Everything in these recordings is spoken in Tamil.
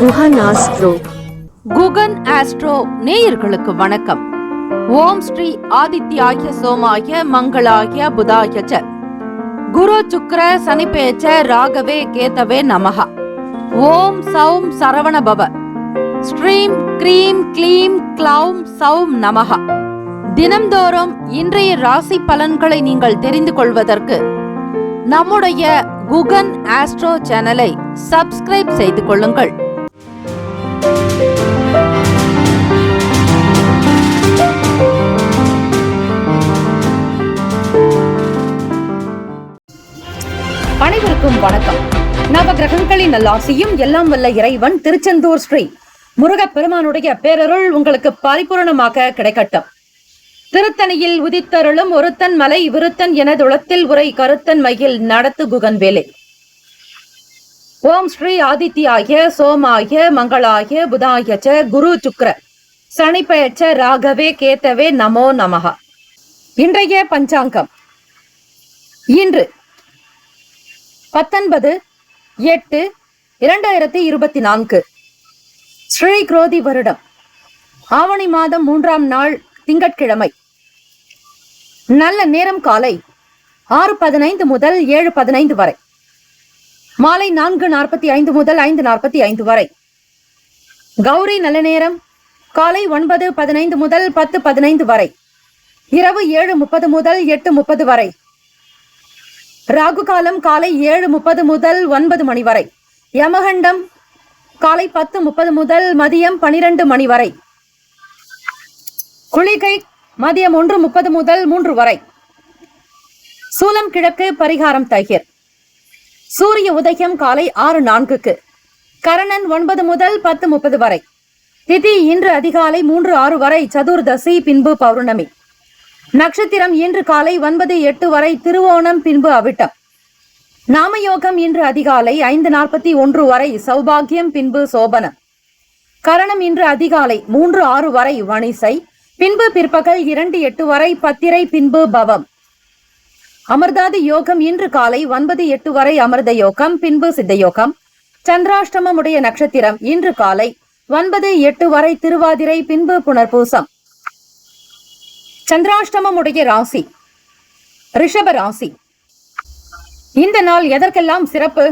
குகன் ஆஸ்ட்ரோ. குகன் ஆஸ்ட்ரோ நேயர்களுக்கு வணக்கம். ஓம் ஸ்ரீ ஆதித்யாய சோமாய மங்களாய புதாய ச குரு சுக்ர சனிபேச்ச ராகவே கேதவே நமஹ. ஓம் சௌம் சரவண பவ. ஸ்ரீம் க்ரீம் க்ளீம் க்ளௌம் சௌம் நமஹ. தினம்தோறும் இன்றைய ராசி பலன்களை நீங்கள் தெரிந்து கொள்வதற்கு நம்முடைய குகன் ஆஸ்ட்ரோ சேனலை சப்ஸ்கிரைப் செய்து கொள்ளுங்கள். அனைவருக்கும் வணக்கம். நவகிரகங்களின் நல்லாசியும் எல்லாம் வல்ல இறைவன் திருச்செந்தூர் ஸ்ரீ முருகப்பெருமானுடைய பேரருள் உங்களுக்கு பரிபூர்ணமாக கிடைக்கட்டும். திருத்தணியில் உதித்தருளும் ஒருத்தன் மலை விருத்தன் எனதுளத்தில் உரை கருத்தன் மயில் நடத்து குகன் வேலை. ஓம் ஸ்ரீ ஆதித்யாய சோமாய மங்களாய புதாய ச குரு சுக்ர சனிபெயர்ச்ச ராகவே கேத்தவே நமோ நமஹ. இன்றைய பஞ்சாங்கம் இன்று 19/8/2024 ஸ்ரீ குரோதி வருடம் ஆவணி மாதம் 3ஆம் நாள் திங்கட்கிழமை. நல்ல நேரம் காலை 6:15 முதல் 7:15 வரை, மாலை 4:45 முதல் 5:45 வரை. கௌரி நல்ல நேரம் காலை 9:15 முதல் 10:15 வரை, இரவு 7:30 முதல் 8:30 வரை. ராகு காலம் காலை 7:30 முதல் 9 மணி வரை. யமகண்டம் காலை 10:30 முதல் மதியம் 12 மணி வரை. குளிகை மதியம் 1:30 முதல் 3 வரை. சூலம் கிழக்கு, பரிகாரம் தயிர். சூரிய உதயம் காலை 6:04. கரணன் 9 முதல் 10:30 வரை. திதி இன்று அதிகாலை 3:06 வரை சதுர்தசி, பின்பு பௌர்ணமி. நட்சத்திரம் இன்று காலை 9:08 வரை திருவோணம், பின்பு அவிட்டம். நாமயோகம் இன்று அதிகாலை 5:41 வரை சௌபாகியம், பின்பு சோபனம். கரணம் இன்று அதிகாலை 3:06 வரை வணிசை, பின்பு பிற்பகல் 2:08 வரை பத்திரை, பின்பு பவம். அமிர்தாதி யோகம் இன்று காலை 9:08 வரை அமிர்த யோகம், பின்பு சித்த யோகம். சந்திராஷ்டமம் உடைய நட்சத்திரம் இன்று காலை 9:08 வரை திருவாதிரை, பின்பு புனர்பூசம். சந்திராஷ்டமம் உடைய ராசி ரிஷப ராசி. இந்த நாள் எதற்கெல்லாம் சிறப்பு?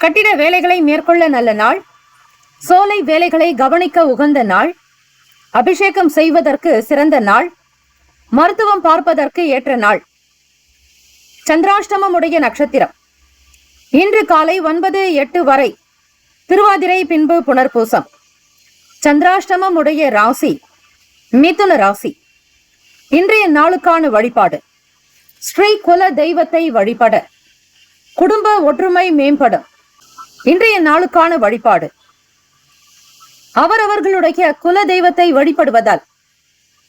கட்டிட வேலைகளை மேற்கொள்ள நல்ல நாள். சோலை வேலைகளை கவனிக்க உகந்த நாள். அபிஷேகம் செய்வதற்கு சிறந்த நாள். மருத்துவம் பார்ப்பதற்கு ஏற்ற நாள். சந்திராஷ்டமம் உடைய நட்சத்திரம் இன்று காலை 9:08 வரை திருவாதிரை, பின்பு புனர்பூசம். சந்திராஷ்டமம் உடைய ராசி மிதுன ராசி. இன்றைய நாளுக்கான வழிபாடு: ஸ்ரீ குல தெய்வத்தை வழிபட குடும்ப ஒற்றுமை மேம்படும். இன்றைய நாளுக்கான வழிபாடு: அவரவர்களுடைய குல தெய்வத்தை வழிபடுவதால்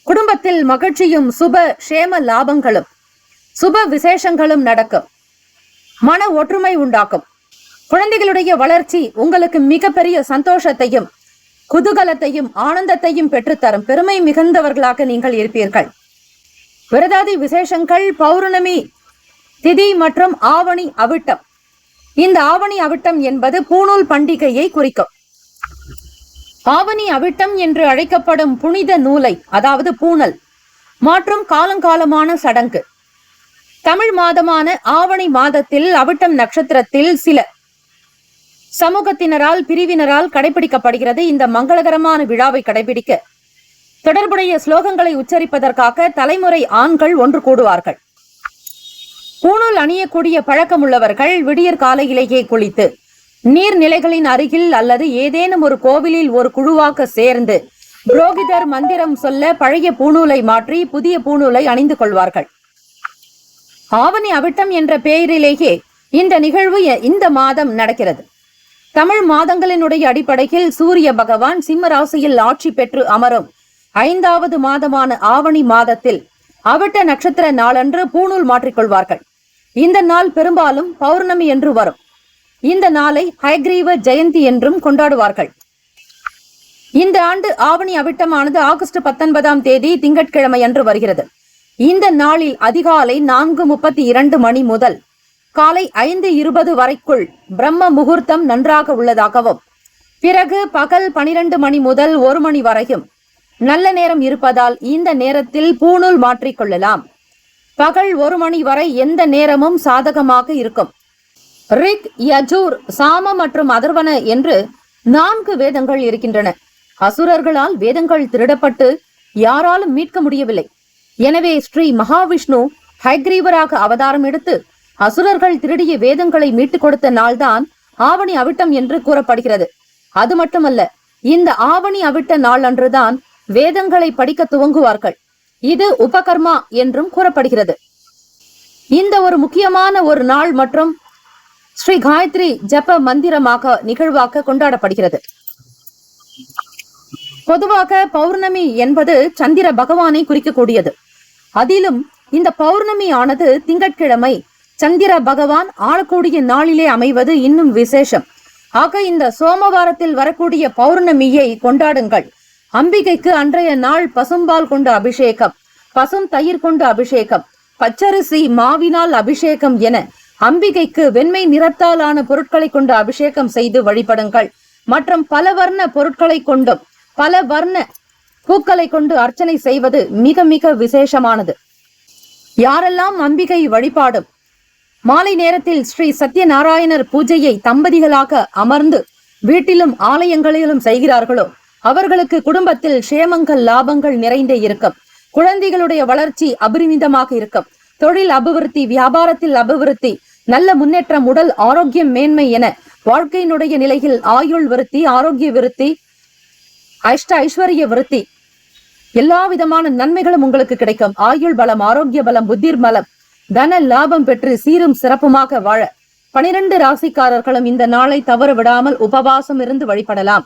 குடும்பத்தில் மகிழ்ச்சியும் சுப சேம லாபங்களும் சுப விசேஷங்களும் நடக்கும். மன ஒற்றுமை உண்டாக்கும். குழந்தைகளுடைய வளர்ச்சி உங்களுக்கு மிகப்பெரிய சந்தோஷத்தையும் குதூகலத்தையும் ஆனந்தத்தையும் பெற்றுத்தரும். பெருமை மிகுந்தவர்களாக நீங்கள் இருப்பீர்கள். விரதாதி விசேஷங்கள்: பௌர்ணமி திதி மற்றும் ஆவணி அவிட்டம். இந்த ஆவணி அவிட்டம் என்பது பூணூல் பண்டிகையை குறிக்கும். ஆவணி அவிட்டம் என்று அழைக்கப்படும் புனித நூலை, அதாவது பூணல் மாற்றும் காலங்காலமான சடங்கு. தமிழ் மாதமான ஆவணி மாதத்தில் அவிட்டம் நட்சத்திரத்தில் சில சமூகத்தினரால் பிரிவினரால் கடைபிடிக்கப்படுகிறது. இந்த மங்களகரமான விழாவை கடைபிடிக்க தொடர்புடைய ஸ்லோகங்களை உச்சரிப்பதற்காக தலைமுறை ஆண்கள் ஒன்று கூடுவார்கள். பூணூல் அணியக்கூடிய பழக்கம் உள்ளவர்கள் விடியற் காலையிலேயே குளித்து நீர்நிலைகளின் அருகில் அல்லது ஏதேனும் ஒரு கோவிலில் ஒரு குழுவாக சேர்ந்து புரோகிதர் மந்திரம் சொல்ல பழைய பூணூலை மாற்றி புதிய பூணூலை அணிந்து கொள்வார்கள். ஆவணி அவிட்டம் என்ற பெயரிலேயே இந்த நிகழ்வு இந்த மாதம் நடக்கிறது. தமிழ் மாதங்களினுடைய அடிப்படையில் சூரிய பகவான் சிம்ம ராசியில் ஆட்சி பெற்று அமரும் 5வது மாதமான ஆவணி மாதத்தில் அவிட்ட நட்சத்திர நாளன்று பூணூல் மாற்றிக்கொள்வார்கள். இந்த நாள் பெரும்பாலும் பௌர்ணமி என்று வரும். இந்த நாளை ஹயக்ரீவ ஜெயந்தி என்றும் கொண்டாடுவார்கள். இந்த ஆண்டு ஆவணி அவிட்டமானது ஆகஸ்ட் 19ஆம் தேதி திங்கட்கிழமை அன்று வருகிறது. இந்த நாளில் அதிகாலை 4:32 மணி முதல் காலை 5:20 வரைக்குள் பிரம்ம முகூர்த்தம் நன்றாக உள்ளதாகவும், பிறகு பகல் 12 மணி முதல் 1 மணி வரையும் நல்ல நேரம் இருப்பதால் இந்த நேரத்தில் பூணூல் மாற்றிக்கொள்ளலாம். பகல் 1 மணி வரை எந்த நேரமும் சாதகமாக இருக்கும். ரிக், யஜூர், சாம மற்றும் அதர்வன என்று 4 வேதங்கள் இருக்கின்றன. அசுரர்களால் வேதங்கள் திருடப்பட்டு யாராலும் மீட்க முடியவில்லை. எனவே ஸ்ரீ மகாவிஷ்ணு ஹயக்ரீவராக அவதாரம் எடுத்து அசுரர்கள் திருடிய வேதங்களை மீட்டுக் கொடுத்த நாள்தான் ஆவணி அவிட்டம் என்று கூறப்படுகிறது. அது மட்டுமல்ல, இந்த ஆவணி அவிட்ட நாள் அன்றுதான் வேதங்களை படிக்க துவங்குவார்கள். இது உபகர்மா என்றும் கூறப்படுகிறது. இந்த ஒரு முக்கியமான ஒரு நாள் மற்றும் ஸ்ரீ காயத்ரி ஜப மந்திரமாக நிகழ்வாக கொண்டாடப்படுகிறது. பொதுவாக பௌர்ணமி என்பது சந்திர பகவானை குறிக்கக்கூடியது. அதிலும் இந்த பௌர்ணமி ஆனது திங்கட்கிழமை சந்திர பகவான் ஆளக்கூடிய நாளிலே அமைவது இன்னும் விசேஷம். ஆக இந்த சோமவாரத்தில் வரக்கூடிய பௌர்ணமியை கொண்டாடுங்கள். அம்பிகைக்கு அன்றைய நாள் பசும்பால் கொண்டு அபிஷேகம், பசும் தயிர் கொண்டு அபிஷேகம், பச்சரிசி மாவினால் அபிஷேகம் என அம்பிகைக்கு வெண்மை நிறத்தாலான பொருட்களை கொண்டு அபிஷேகம் செய்து வழிபடுங்கள். மற்றும் பல வர்ண பொருட்களை கொண்டும் பல வர்ண பூக்களை கொண்டு அர்ச்சனை செய்வது மிக மிக விசேஷமானது. யாரெல்லாம் அம்பிகை வழிபாடும் மாலை நேரத்தில் ஸ்ரீ சத்யநாராயணர் பூஜையை தம்பதிகளாக அமர்ந்து வீட்டிலும் ஆலயங்களிலும் செய்கிறார்களோ அவர்களுக்கு குடும்பத்தில் க்ஷேமங்கள் லாபங்கள் நிறைந்தே இருக்கும். குழந்தைகளுடைய வளர்ச்சி அபரிமிதமாக இருக்கும். தொழில் அபிவிருத்தி, வியாபாரத்தில் அபிவிருத்தி, நல்ல முன்னேற்றம், உடல் ஆரோக்கியம், மேன்மை என வாழ்க்கையினுடைய நிலையில் ஆயுள் விருத்தி, ஆரோக்கிய விருத்தி, ஐஸ்வர்ய விருத்தி, எல்லா விதமான நன்மைகளும் உங்களுக்கு கிடைக்கும். ஆயுள் பலம், ஆரோக்கிய பலம், புத்திர் பலம், தன லாபம் பெற்று சீரும் சிறப்புமாக வாழ 12 ராசிக்காரர்களும் இந்த நாளை தவற விடாமல் உபவாசம் இருந்து வழிபடலாம்.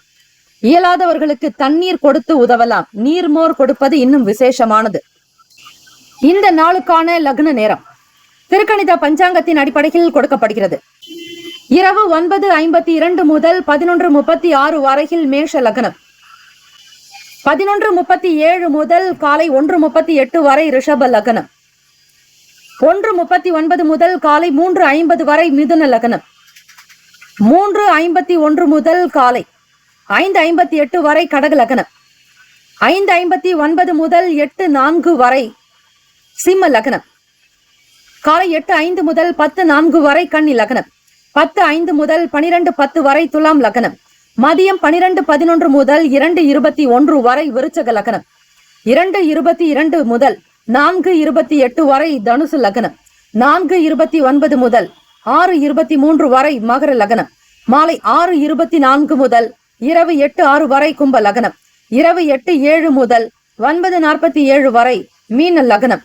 இயலாதவர்களுக்கு தண்ணீர் கொடுத்து உதவலாம். நீர்மோர் கொடுப்பது இன்னும் விசேஷமானது. இந்த நாளுக்கான லக்ன நேரம் திருக்கணித பஞ்சாங்கத்தின் அடிப்படையில் கொடுக்கப்படுகிறது. இரவு 9:52 முதல் 11:36 வரையில் மேஷ லக்னம், 11:37 முதல் காலை 1:38 வரை ரிஷப லக்னம், 1:39 முதல் காலை 3:50 வரை மிதுன லக்னம், 3:51 முதல் காலை 5:58 வரை கடக லக்னம், 5:59 முதல் 8:04 வரை சிம்ம லக்னம், காலை 8:05 முதல் 10:04 வரை கன்னி லக்னம், 10:05 முதல் 12:10 வரை துலாம் லக்னம், மதியம் 12:11 முதல் 2:21 வரை விருச்சக லக்னம், 2:22 முதல் 4:28 வரை தனுசு லக்னம், 4:29 முதல் 6:23 வரை மகர லக்னம், மாலை 6:24 முதல் இரவு 8:06 வரை கும்ப லக்னம், இரவு 8:07 முதல் 9:47 வரை மீன லக்னம்.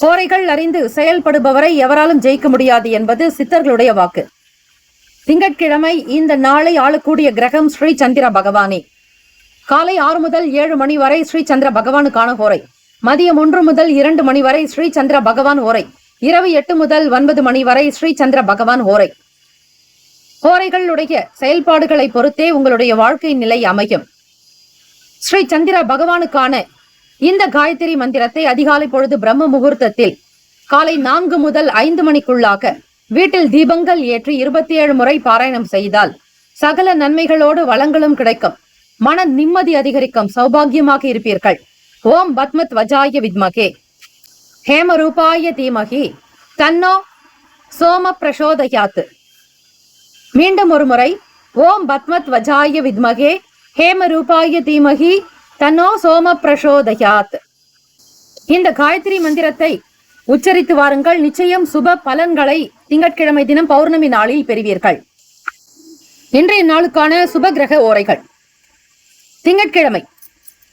கோரைகள் அறிந்து செயல்படுபவரை எவராலும் ஜெயிக்க முடியாது என்பது சித்தர்களுடைய வாக்கு. திங்கட்கிழமை இந்த நாளை ஆளக்கூடிய கிரகம் ஸ்ரீ சந்திர பகவானே. காலை 6 முதல் 7 மணி வரை ஸ்ரீ சந்திர பகவானுக்கான ஹோரை, மதியம் 1 முதல் 2 மணி வரை ஸ்ரீ சந்திர பகவான் ஹோரை, இரவு 8 முதல் 9 மணி வரை ஸ்ரீ சந்திர பகவான் ஹோரை. ஹோரைகளுடைய செயல்பாடுகளை பொறுத்தே உங்களுடைய வாழ்க்கை நிலை அமையும். ஸ்ரீ சந்திர பகவானுக்கான இந்த காயத்ரி மந்திரத்தை அதிகாலை பொழுது பிரம்ம முகூர்த்தத்தில் காலை 4 முதல் 5 மணிக்குள்ளாக வீட்டில் தீபங்கள் ஏற்றி 27 முறை பாராயணம் செய்தால் சகல நன்மைகளோடு வளங்களும் கிடைக்கும். மன நிம்மதி அதிகரிக்கும். சௌபாகியமாக இருப்பீர்கள். ஓம் பத்மத் வஜாய வித்மகே ஹேம ரூபாய தீமகி தன்னோ சோம பிரசோதயாத். மீண்டும் ஒரு முறை, ஓம் பத்மத் வஜாய வித்மகே ஹேம ரூபாய தீமகி தன்னோ சோம பிரசோதயாத். இந்த காயத்ரி மந்திரத்தை உச்சரித்து வாருங்கள். நிச்சயம் சுப பலன்களை திங்கட்கிழமை தினம் பௌர்ணமி நாளில் பெறுவீர்கள். இன்றைய நாளுக்கான சுப கிரக ஓரைகள். திங்கட்கிழமை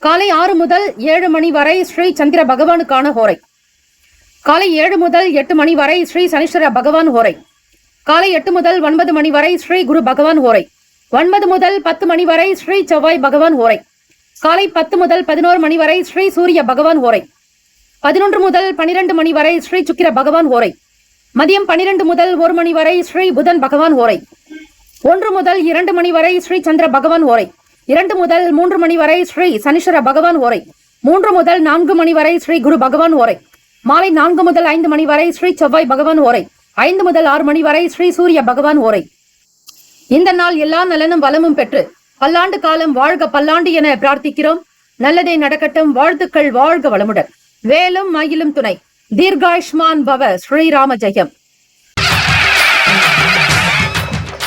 காலை 6 முதல் 7 மணி வரை ஸ்ரீ சந்திர பகவானுக்கான ஹோரை, காலை 7 முதல் 8 மணி வரை ஸ்ரீ சனீஸ்வர பகவான் ஹோரை, காலை 8 முதல் 9 மணி வரை ஸ்ரீ குரு பகவான் ஹோரை, 9 முதல் 10 மணி வரை ஸ்ரீ செவ்வாய் பகவான் ஹோரை, காலை 10 முதல் 11 மணி வரை ஸ்ரீ சூரிய பகவான் ஹோரை, 11 முதல் 12 மணி வரை ஸ்ரீ சுக்கிர பகவான் ஹோரை, மதியம் 12 முதல் 1 மணி வரை ஸ்ரீ புதன் பகவான் ஹோரை, 1 முதல் 2 மணி வரை ஸ்ரீ சந்திர பகவான் ஹோரை, 2 முதல் 3 மணி வரை ஸ்ரீ சனீஸ்வர பகவான் ஹோரை, 3 முதல் 4 மணி வரை ஸ்ரீ குரு பகவான் ஹோரை, மாலை 4 முதல் 5 மணி வரை ஸ்ரீ செவ்வாய் பகவான் ஹோரை, 5 முதல் 6 மணி வரை ஸ்ரீ சூரிய பகவான் ஓரை. இந்த நாள் எல்லா நலனும் வளமும் பெற்று பல்லாண்டு காலம் வாழ்க பல்லாண்டு என பிரார்த்திக்கிறோம். நல்லதே நடக்கட்டும். வாழ்த்துக்கள். வாழ்க வளமுடன். வேலும் மயிலும் துணை. தீர்காயுஷ்மான் பவ. ஸ்ரீராம ஜெயம்.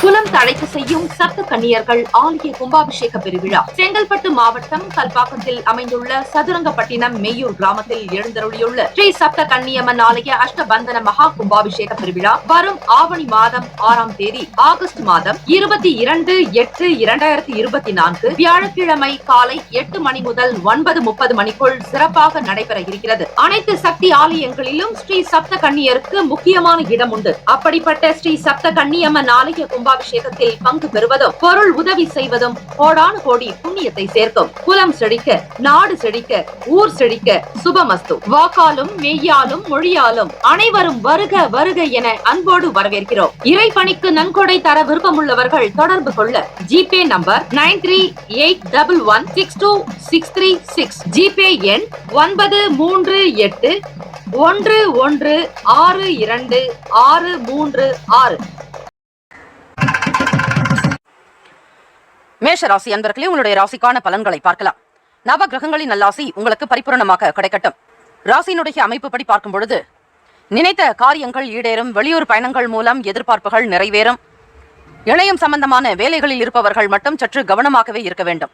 குலம் தழைக்க செய்யும் சப்த கன்னியர்கள் ஆலய கும்பாபிஷேக பெருவிழா செங்கல்பட்டு மாவட்டம் கல்பாக்கத்தில் அமைந்துள்ள சதுரங்கப்பட்டினம் மெய்யூர் கிராமத்தில் எழுந்தருளியுள்ள ஸ்ரீ சப்த கன்னியம்மன் ஆலய அஷ்டபந்தன மகா கும்பாபிஷேக பெருவிழா வரும் ஆவணி மாதம் 6ஆம் தேதி ஆகஸ்ட் மாதம் 22/8/2024 வியாழக்கிழமை காலை 8 மணி முதல் 9:30 மணிக்குள் சிறப்பாக நடைபெற இருக்கிறது. அனைத்து சக்தி ஆலயங்களிலும் ஸ்ரீ சப்த கன்னியருக்கு முக்கியமான இடம் உண்டு. அப்படிப்பட்ட ஸ்ரீ சப்த கன்னியம்மன் ஆலய கும்பாபிஷேகத்தில் பங்கு பெறுவதும் பொருள் உதவி செய்வதும் கோடானு கோடி புண்ணியத்தை சேர்க்கும். குலம் செழிக்க, நாடு செழிக்க, ஊர் செழிக்க சுபமஸ்து. வாக்காலும் மெய்யாலும் மொழியாலும் அனைவரும் வருக வருக என அன்போடு வரவேற்கிறோம். இறைப்பணிக்கு நன்கொடை தர விருப்பமுள்ளவர்கள் தொடர்பு கொள்ள ஜிபே நம்பர் 9381162636, ஜிபே எண் 93811626366. மேஷ ராசி அன்பர்களே, உங்களுடைய ராசிக்கான பலன்களை பார்க்கலாம். நவ கிரகங்களின் நல்லாசி உங்களுக்கு பரிபூரணமாக கிடைக்கட்டும். ராசியினுடைய அமைப்பு படி பார்க்கும் பொழுது நினைத்த காரியங்கள் ஈடேறும். வெளியூர் பயணங்கள் மூலம் எதிர்பார்ப்புகள் நிறைவேறும். இணையம் சம்பந்தமான வேலைகளில் இருப்பவர்கள் மட்டும் சற்று கவனமாகவே இருக்க வேண்டும்.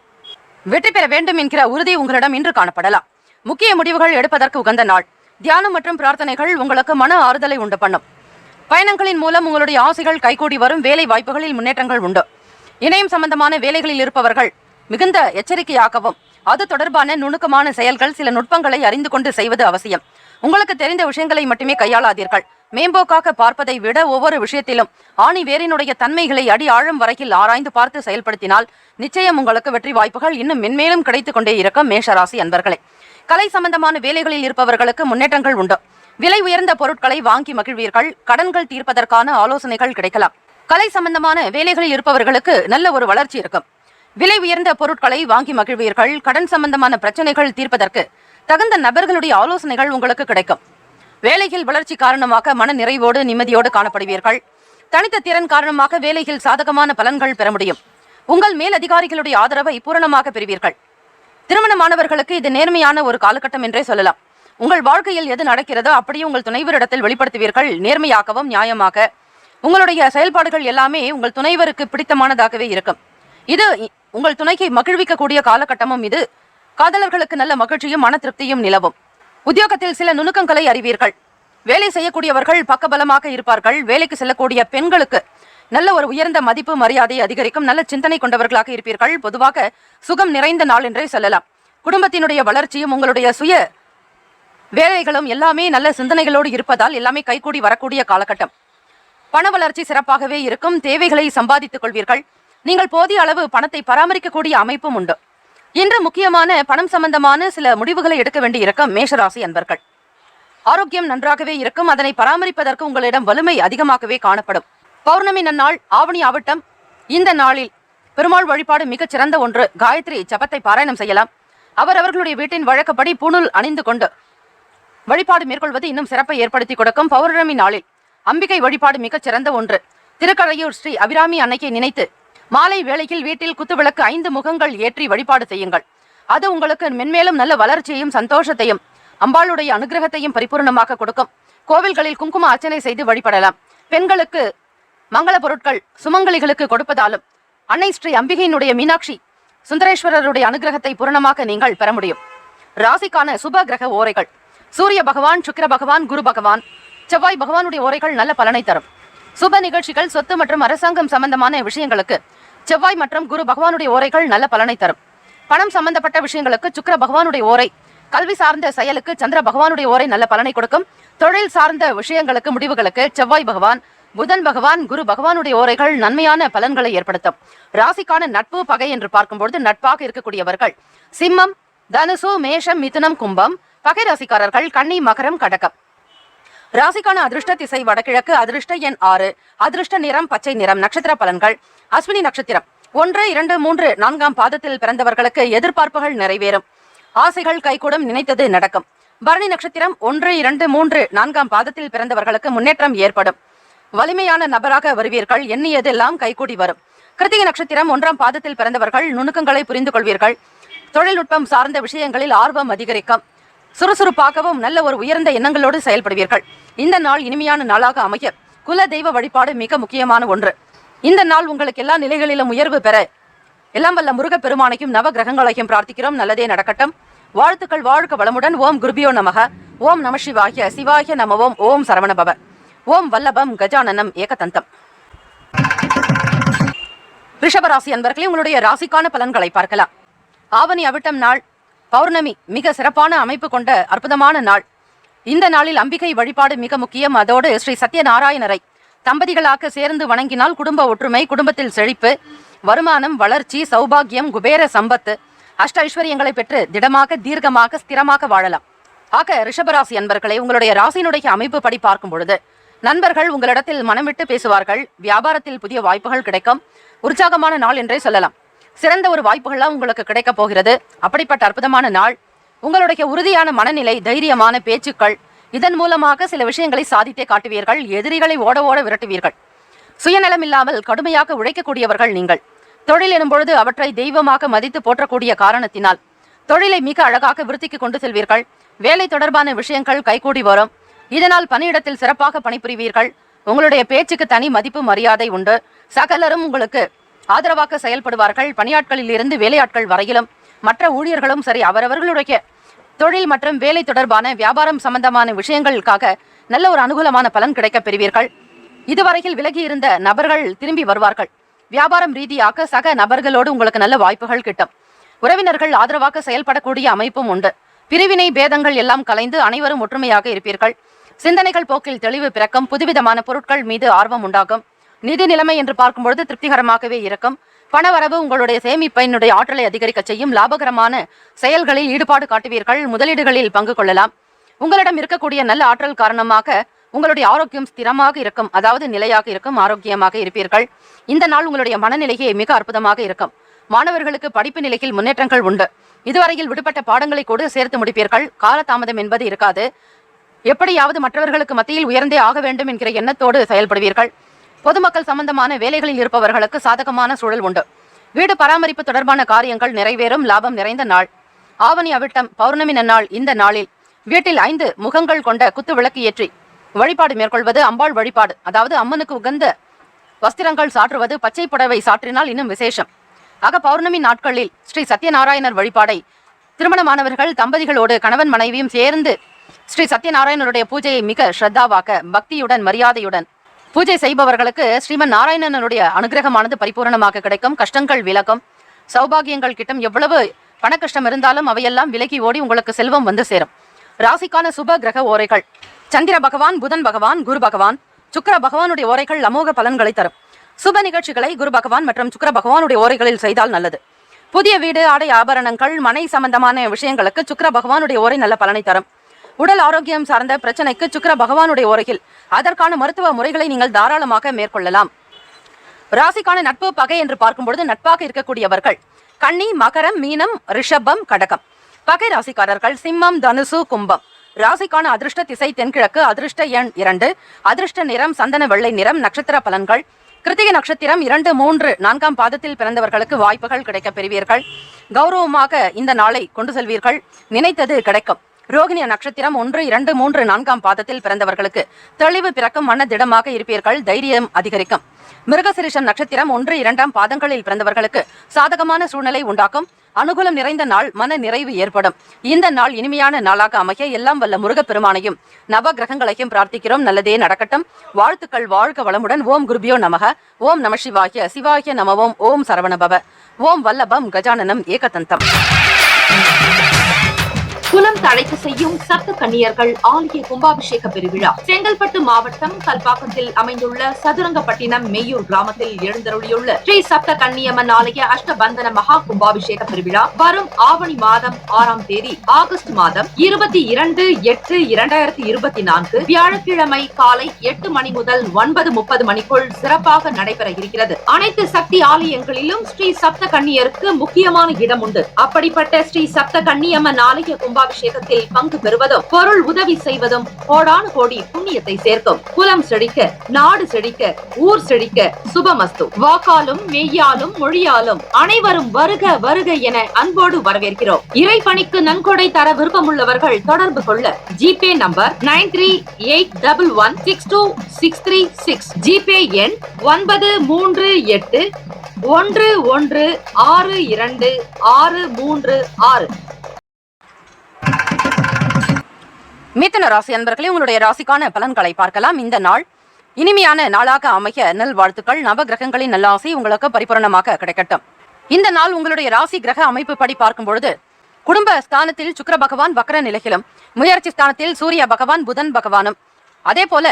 வெற்றி பெற வேண்டும் என்கிற உறுதி உங்களிடம் இன்று காணப்படலாம். முக்கிய முடிவுகள் எடுப்பதற்கு உகந்த நாள். தியானம் மற்றும் பிரார்த்தனைகள் உங்களுக்கு மன ஆறுதலை உண்டு பண்ணும். பயணங்களின் மூலம் உங்களுடைய ஆசைகள் கைகூடி வரும். வேலை வாய்ப்புகளில் முன்னேற்றங்கள் உண்டு. இணையம் சம்பந்தமான வேலைகளில் இருப்பவர்கள் மிகுந்த எச்சரிக்கையாகவும் அது தொடர்பான நுணுக்கமான செயல்கள் சில நுட்பங்களை அறிந்து கொண்டு செய்வது அவசியம். உங்களுக்கு தெரிந்த விஷயங்களை மட்டுமே கையாளாதீர்கள். மேம்போக்காக பார்ப்பதை விட ஒவ்வொரு விஷயத்திலும் ஆணி வேரினுடைய தன்மைகளை அடி ஆழம் வரையில் ஆராய்ந்து பார்த்து செயல்படுத்தினால் நிச்சயம் உங்களுக்கு வெற்றி வாய்ப்புகள் இன்னும் மென்மேலும் கிடைத்துக் கொண்டே இருக்கும். மேஷராசி அன்பர்களே, கலை சம்பந்தமான வேலைகளில் இருப்பவர்களுக்கு முன்னேற்றங்கள் உண்டு. விலை உயர்ந்த பொருட்களை வாங்கி மகிழ்வீர்கள். கடன்கள் தீர்ப்பதற்கான ஆலோசனைகள் கிடைக்கலாம். கலை சம்பந்தமான வேலைகளில் இருப்பவர்களுக்கு நல்ல ஒரு வளர்ச்சி இருக்கும். விலை உயர்ந்த பொருட்களை வாங்கி மகிழ்வீர்கள். கடன் சம்பந்தமான பிரச்சனைகள் தீர்ப்பதற்கு தகுந்த நபர்களுடைய ஆலோசனைகள் உங்களுக்கு கிடைக்கும். வேலையில் வளர்ச்சி காரணமாக மன நிறைவோடு நிம்மதியோடு காணப்படுவீர்கள். தனித்த திறன் காரணமாக வேலையில் சாதகமான பலன்கள் பெற முடியும். உங்கள் மேல் அதிகாரிகளுடைய ஆதரவை பூரணமாக பெறுவீர்கள். திருமணமானவர்களுக்கு இது நேர்மையான ஒரு காலகட்டம் என்றே சொல்லலாம். உங்கள் வாழ்க்கையில் எது நடக்கிறதோ அப்படியே உங்கள் துணைவரிடத்தில் வெளிப்படுத்துவீர்கள். நேர்மையாகவும் நியாயமாக உங்களுடைய செயல்பாடுகள் எல்லாமே உங்கள் துணைவருக்கு பிடித்தமானதாகவே இருக்கும். இது உங்கள் துணைக்கு மகிழ்விக்கக்கூடிய காலகட்டமும். இது காதலர்களுக்கு நல்ல மகிழ்ச்சியும் மன திருப்தியும் நிலவும். உத்தியோகத்தில் சில நுணுக்கங்களை அறிவீர்கள். வேலை செய்யக்கூடியவர்கள் பக்கபலமாக இருப்பார்கள். வேலைக்கு செல்லக்கூடிய பெண்களுக்கு நல்ல ஒரு உயர்ந்த மதிப்பு மரியாதை அதிகரிக்கும். நல்ல சிந்தனை கொண்டவர்களாக இருப்பீர்கள். பொதுவாக சுகம் நிறைந்த நாள் என்றே சொல்லலாம். குடும்பத்தினுடைய வளர்ச்சியும் உங்களுடைய சுய வேலைகளும் எல்லாமே நல்ல சிந்தனைகளோடு இருப்பதால் எல்லாமே கைகூடி வரக்கூடிய காலகட்டம். பண வளர்ச்சி சிறப்பாகவே இருக்கும். தேவைகளை சம்பாதித்துக் கொள்வீர்கள். நீங்கள் போதிய அளவு பணத்தை பராமரிக்கக்கூடிய அமைப்பும் உண்டு. இன்று முக்கியமான பணம் சம்பந்தமான சில முடிவுகளை எடுக்க வேண்டி இருக்கும். மேஷராசி அன்பர்கள், ஆரோக்கியம் நன்றாகவே இருக்கும். அதனை பராமரிப்பதற்கு உங்களிடம் வலிமை அதிகமாகவே காணப்படும். பௌர்ணமி நன்னாள் ஆவணி ஆவட்டம். இந்த நாளில் பெருமாள் வழிபாடு மிகச் சிறந்த ஒன்று. காயத்ரி ஜபத்தை பாராயணம் செய்யலாம். அவர்களுடைய வீட்டின் வழக்கப்படி பூணூல் அணிந்து கொண்டு வழிபாடு மேற்கொள்வது இன்னும் சிறப்பை ஏற்படுத்தி கொடுக்கும். பௌர்ணமி நாளில் அம்பிகை வழிபாடு மிகச் சிறந்த ஒன்று. திருக்கரையூர் ஸ்ரீ அபிராமி அன்னையை நினைத்து மாலை வேளையில் வீட்டில் குத்துவிளக்கு 5 முகங்கள் ஏற்றி வழிபாடு செய்யுங்கள். அது உங்களுக்கு மென்மேலும் நல்ல வளர்ச்சியையும் சந்தோஷத்தையும் அம்பாளுடைய அனுகிரகத்தையும் பரிபூர்ணமாக கொடுக்கும். கோவில்களில் குங்கும அர்ச்சனை செய்து வழிபடலாம். பெண்களுக்கு மங்கள பொருட்கள் சுமங்கலிகளுக்கு கொடுப்பதாலும் அன்னை ஸ்ரீ அம்பிகையினுடைய மீனாட்சி சுந்தரேஸ்வரருடைய அனுகிரகத்தை பூரணமாக நீங்கள் பெற முடியும். ராசிக்கான சுப கிரக ஓரைகள்: சூரிய பகவான், சுக்கிர பகவான், குரு பகவான், செவ்வாய் பகவானுடைய ஓரைகள் நல்ல பலனை தரும். சுப நிகழ்ச்சிகள், சொத்து மற்றும் அரசாங்கம் சம்பந்தமான விஷயங்களுக்கு செவ்வாய் மற்றும் குரு பகவானுடைய ஓரைகள் நல்ல பலனை தரும். பணம் சம்பந்தப்பட்ட விஷயங்களுக்கு சுக்கிர பகவானுடைய ஓரை, கல்வி சார்ந்த செயலுக்கு சந்திர பகவானுடைய ஓரை நல்ல பலனை கொடுக்கும். தொழில் சார்ந்த விஷயங்களுக்கு முடிவுகளுக்கு செவ்வாய் பகவான், புதன் பகவான், குரு பகவானுடைய ஓரைகள் நன்மையான பலன்களை ஏற்படுத்தும். ராசிக்கான நட்பு பகை என்று பார்க்கும்பொழுது நட்பாக இருக்கக்கூடியவர்கள் சிம்மம், தனுசு, மேஷம், மிதுனம், கும்பம். பகை ராசிக்காரர்கள் கன்னி, மகரம், கடகம். ராசிக்கான அதிர்ஷ்ட திசை வடகிழக்கு. அதிர்ஷ்ட எண் 6. அதிர்ஷ்ட நிறம் பச்சை நிறம். நட்சத்திர பலன்கள்: அஸ்வினி நட்சத்திரம் 1, 2, 3, 4ஆம் பாதத்தில் பிறந்தவர்களுக்கு எதிர்பார்ப்புகள் நிறைவேறும். ஆசைகள் கைகூடும், நினைத்தது நடக்கும். பரணி நட்சத்திரம் 1, 2, 3, 4ஆம் பாதத்தில் பிறந்தவர்களுக்கு முன்னேற்றம் ஏற்படும். வலிமையான நபராக வருவீர்கள். எண்ணியதெல்லாம் கைகூடி வரும். கிருத்திகை நட்சத்திரம் 1ஆம் பாதத்தில் பிறந்தவர்கள் நுணுக்கங்களை புரிந்து கொள்வீர்கள். தொழில்நுட்பம் சார்ந்த விஷயங்களில் ஆர்வம் அதிகரிக்கும். சுறுசுறுப்பாகவும் நல்ல ஒரு உயர்ந்த எண்ணங்களோடு செயல்படுவீர்கள். இந்த நாள் இனிமையான நாளாக அமைய குல தெய்வ வழிபாடு மிக முக்கியமான ஒன்று. இந்த நாள் உங்களுக்கு எல்லா நிலைகளிலும் உயர்வு பெற எல்லாம் வல்ல முருகப் பெருமானையும் நவ கிரகங்களையும் பிரார்த்திக்கிறோம். நல்லதே நடக்கட்டும். வாழ்த்துக்கள். வாழ்க வளமுடன். ஓம் குருபியோ நமக. ஓம் நம சிவாய. சிவாய நமவோம். ஓம் சரவணபவ. ஓம் வல்லபம் கஜானனம் ஏகதந்தம். ரிஷபராசி அன்பர்களே, உங்களுடைய ராசிக்கான பலன்களை பார்க்கலாம். ஆவணி அவிட்டம் நாள், பௌர்ணமி மிக சிறப்பான அமைப்பு கொண்ட அற்புதமான நாள். இந்த நாளில் அம்பிகை வழிபாடு மிக முக்கியம். அதோடு ஸ்ரீ சத்யநாராயணரை தம்பதிகளாக சேர்ந்து வணங்கினால் குடும்ப ஒற்றுமை, குடும்பத்தில் செழிப்பு, வருமானம், வளர்ச்சி, சௌபாகியம், குபேர சம்பத்து, அஷ்ட ஐஸ்வர்யங்களை பெற்று திடமாக, தீர்க்கமாக, ஸ்திரமாக வாழலாம். ஆக ரிஷபராசி அன்பர்களை, உங்களுடைய ராசியினுடைய அமைப்பு படி பார்க்கும் பொழுது நண்பர்கள் உங்களிடத்தில் மனம் விட்டு பேசுவார்கள். வியாபாரத்தில் புதிய வாய்ப்புகள் கிடைக்கும். உற்சாகமான நாள் என்றே சொல்லலாம். சிறந்த ஒரு வாய்ப்புகள்லாம் உங்களுக்கு கிடைக்க போகிறது. அப்படிப்பட்ட அற்புதமான நாள். உங்களுடைய உறுதியான மனநிலை, தைரியமான பேச்சுக்கள், இதன் மூலமாக சில விஷயங்களை சாதித்தே காட்டுவீர்கள். எதிரிகளை ஓட ஓட விரட்டுவீர்கள். சுயநலம் இல்லாமல் கடுமையாக உழைக்கக்கூடியவர்கள் நீங்கள். தொழில் எனும் பொழுது அவற்றை தெய்வமாக மதித்து போற்றக்கூடிய காரணத்தினால் தொழிலை மிக அழகாக விருத்திக்கு கொண்டு செல்வீர்கள். வேலை தொடர்பான விஷயங்கள் கைகூடி வரும். இதனால் பணியிடத்தில் சிறப்பாக பணிபுரிவீர்கள். உங்களுடைய பேச்சுக்கு தனி மதிப்பு, மரியாதை உண்டு. சகலரும் உங்களுக்கு ஆதரவாக செயல்படுவார்கள். பணியாட்களில் இருந்து வேலையாட்கள் வரையிலும் மற்ற ஊழியர்களும் சரி, அவரவர்களுடைய தொழில் மற்றும் வேலை தொடர்பான வியாபாரம் சம்பந்தமான விஷயங்களுக்காக நல்ல ஒரு அனுகூலமான பலன் கிடைக்கப் பெறுவீர்கள். இதுவரையில் விலகி இருந்த நபர்கள் திரும்பி வருவார்கள். வியாபாரம் ரீதியாக சக நபர்களோடு உங்களுக்கு நல்ல வாய்ப்புகள் கிட்டும். உறவினர்கள் ஆதரவாக செயல்படக்கூடிய அமைப்பும் உண்டு. பிரிவினை பேதங்கள் எல்லாம் கலைந்து அனைவரும் ஒற்றுமையாக இருப்பீர்கள். சிந்தனைகள் போக்கில் தெளிவு பிறக்கும். புதுவிதமான பொருட்கள் மீது ஆர்வம் உண்டாகும். நிதி நிலைமை என்று பார்க்கும்பொழுது திருப்திகரமாகவே இருக்கும். பணவரவு உங்களுடைய சேமிப்பினுடைய ஆற்றலை அதிகரிக்க செய்யும். லாபகரமான செயல்களில் ஈடுபாடு காட்டுவீர்கள். முதலீடுகளில் பங்கு கொள்ளலாம். உங்களிடம் இருக்கக்கூடிய நல்ல ஆற்றல் காரணமாக உங்களுடைய ஆரோக்கியம் ஸ்திரமாக இருக்கும். அதாவது நிலையாக இருக்கும். ஆரோக்கியமாக இருப்பீர்கள். இந்த நாள் உங்களுடைய மனநிலையே மிக அற்புதமாக இருக்கும். மாணவர்களுக்கு படிப்பு நிலையில் முன்னேற்றங்கள் உண்டு. இதுவரையில் விடுபட்ட பாடங்களை கூட சேர்த்து முடிப்பீர்கள். காலதாமதம் என்பது இருக்காது. எப்படியாவது மற்றவர்களுக்கு மத்தியில் உயர்ந்தே ஆக வேண்டும் என்கிற எண்ணத்தோடு செயல்படுவீர்கள். பொதுமக்கள் சம்பந்தமான வேலைகளில் இருப்பவர்களுக்கு சாதகமான சூழல் உண்டு. வீடு பராமரிப்பு தொடர்பான காரியங்கள் நிறைவேறும். லாபம் நிறைந்த நாள். ஆவணி அவிட்டம் பௌர்ணமி நன்னாள். இந்த நாளில் வீட்டில் 5 முகங்கள் கொண்ட குத்து விளக்கு ஏற்றி வழிபாடு மேற்கொள்வது, அம்பாள் வழிபாடு, அதாவது அம்மனுக்கு உகந்த வஸ்திரங்கள் சாற்றுவது, பச்சை புடவை சாற்றினால் இன்னும் விசேஷம். ஆக பௌர்ணமி நாட்களில் ஸ்ரீ சத்யநாராயணர் வழிபாடை திருமணமானவர்கள் தம்பதிகளோடு கணவன் மனைவியும் சேர்ந்து ஸ்ரீ சத்யநாராயணருடைய பூஜையை மிக ஸ்ரத்தாவாக, பக்தியுடன், மரியாதையுடன் பூஜை செய்பவர்களுக்கு ஸ்ரீமன் நாராயணனுடைய அனுகிரகமானது பரிபூர்ணமாக கிடைக்கும். கஷ்டங்கள் விலகும். சௌபாகியங்கள் கிட்டும். எவ்வளவு பண கஷ்டம் இருந்தாலும் அவையெல்லாம் விலகி ஓடி உங்களுக்கு செல்வம் வந்து சேரும். ராசிக்கான சுப கிரக ஓரைகள்: சந்திர பகவான், புதன் பகவான், குரு பகவான், சுக்கிர பகவானுடைய ஓரைகள் அமோக பலன்களை தரும். சுப நிகழ்ச்சிகளை குரு பகவான் மற்றும் சுக்கிர பகவானுடைய ஓரைகளில் செய்தால் நல்லது. புதிய வீடு, ஆடை, ஆபரணங்கள், மனை சம்பந்தமான விஷயங்களுக்கு சுக்கிர பகவானுடைய ஓரை நல்ல பலனை தரும். உடல் ஆரோக்கியம் சார்ந்த பிரச்சனைக்கு சுக்கிர பகவானுடைய ஓரையில் அதற்கான மருத்துவ முறைகளை நீங்கள் தாராளமாக மேற்கொள்ளலாம். ராசிக்கான நட்பு பகை என்று பார்க்கும்பொழுது நட்பாக இருக்கக்கூடியவர்கள் கன்னி, மகரம், மீனம், ரிஷபம், கடகம். பகை ராசிக்காரர்கள் சிம்மம், தனுசு, கும்பம். ராசிக்கான அதிர்ஷ்ட திசை தென்கிழக்கு. அதிர்ஷ்ட எண் 2. அதிர்ஷ்ட நிறம் சந்தன வெள்ளை நிறம். நட்சத்திர பலன்கள்: கிருத்திகை நட்சத்திரம் 2, 3, 4ஆம் பாதத்தில் பிறந்தவர்களுக்கு வாய்ப்புகள் கிடைக்கப் பெறுவீர்கள். கௌரவமாக இந்த நாளை கொண்டு செல்வீர்கள். நினைத்தது கிடைக்கும். ரோகிணி நட்சத்திரம் 1, 2, 3, 4ஆம் பாதத்தில் பிறந்தவர்களுக்கு தெளிவு பிறக்கும். மன திடமாக இருப்பீர்கள். தைரியம் அதிகரிக்கும். மிருகசிரிஷம் நட்சத்திரம் 1, 2ஆம் பாதங்களில் பிறந்தவர்களுக்கு சாதகமான சூழ்நிலை உண்டாக்கும். அனுகூலம் நிறைந்த நாள். மன நிறைவு ஏற்படும். இந்த நாள் இனிமையான நாளாக அமைய எல்லாம் வல்ல முருகப் பெருமானையும் நவ கிரகங்களையும் பிரார்த்திக்கிறோம். நல்லதே நடக்கட்டும். வாழ்த்துக்கள். வாழ்க வளமுடன். ஓம் குருபியோ நமக. ஓம் நம சிவாய. சிவாய நமவோம். ஓம் சரவணபவ. ஓம் வல்லபம் கஜானனம் ஏகதந்தம். குலம் தழைக்க செய்யும் சப்த கன்னியர்கள் ஆலய கும்பாபிஷேக பெருவிழா செங்கல்பட்டு மாவட்டம் கல்பாக்கத்தில் அமைந்துள்ள சதுரங்கப்பட்டினம் மெய்யூர் கிராமத்தில் எழுந்தருளியுள்ள ஸ்ரீ சப்த கன்னியம்மன் ஆலய அஷ்டபந்தன மகா கும்பாபிஷேக பெருவிழா வரும் ஆவணி மாதம் 6ஆம் தேதி ஆகஸ்ட் மாதம் 22/8/2024 வியாழக்கிழமை காலை 8 மணி முதல் 9:30 மணிக்குள் சிறப்பாக நடைபெற இருக்கிறது. அனைத்து சக்தி ஆலயங்களிலும் ஸ்ரீ சப்த கன்னியருக்கு முக்கியமான இடம் உண்டு. அப்படிப்பட்ட ஸ்ரீ சப்த கன்னியம்மன் ஆலய கும்பாபிஷேகத்தில் பங்கு பெறுவதும் பொருள் உதவி செய்வதும் கோடானு கோடி புண்ணியத்தை சேர்க்கும். குலம் செழிக்க, நாடு செழிக்க, ஊர் செழிக்க சுபமஸ்து. வாக்காலும் மெய்யாலும் மொழியாலும் அனைவரும் வருக வருக என அன்போடு வரவேற்கிறோம். இறைப்பணிக்கு நன்கொடை தர விருப்பமுள்ளவர்கள் தொடர்பு கொள்ள ஜிபே நம்பர் 9381162636, ஜிபே எண் 9381162636. மிதுன ராசி அன்பர்களே, உங்களுடைய ராசிக்கான பலன்களை பார்க்கலாம். இந்த நாள் இனிமையான நாளாக அமைய நல்வாழ்த்துக்கள். நவ கிரகங்களின் நல்லாசி உங்களுக்கு பரிபூரணமாக கிடைக்கட்டும். இந்த நாள் உங்களுடைய ராசி கிரக அமைப்பு படி பார்க்கும் பொழுது குடும்ப ஸ்தானத்தில் சுக்கிர பகவான் வக்ர நிலையிலும், முயற்சி ஸ்தானத்தில் சூரிய பகவான் புதன் பகவானும், அதே போல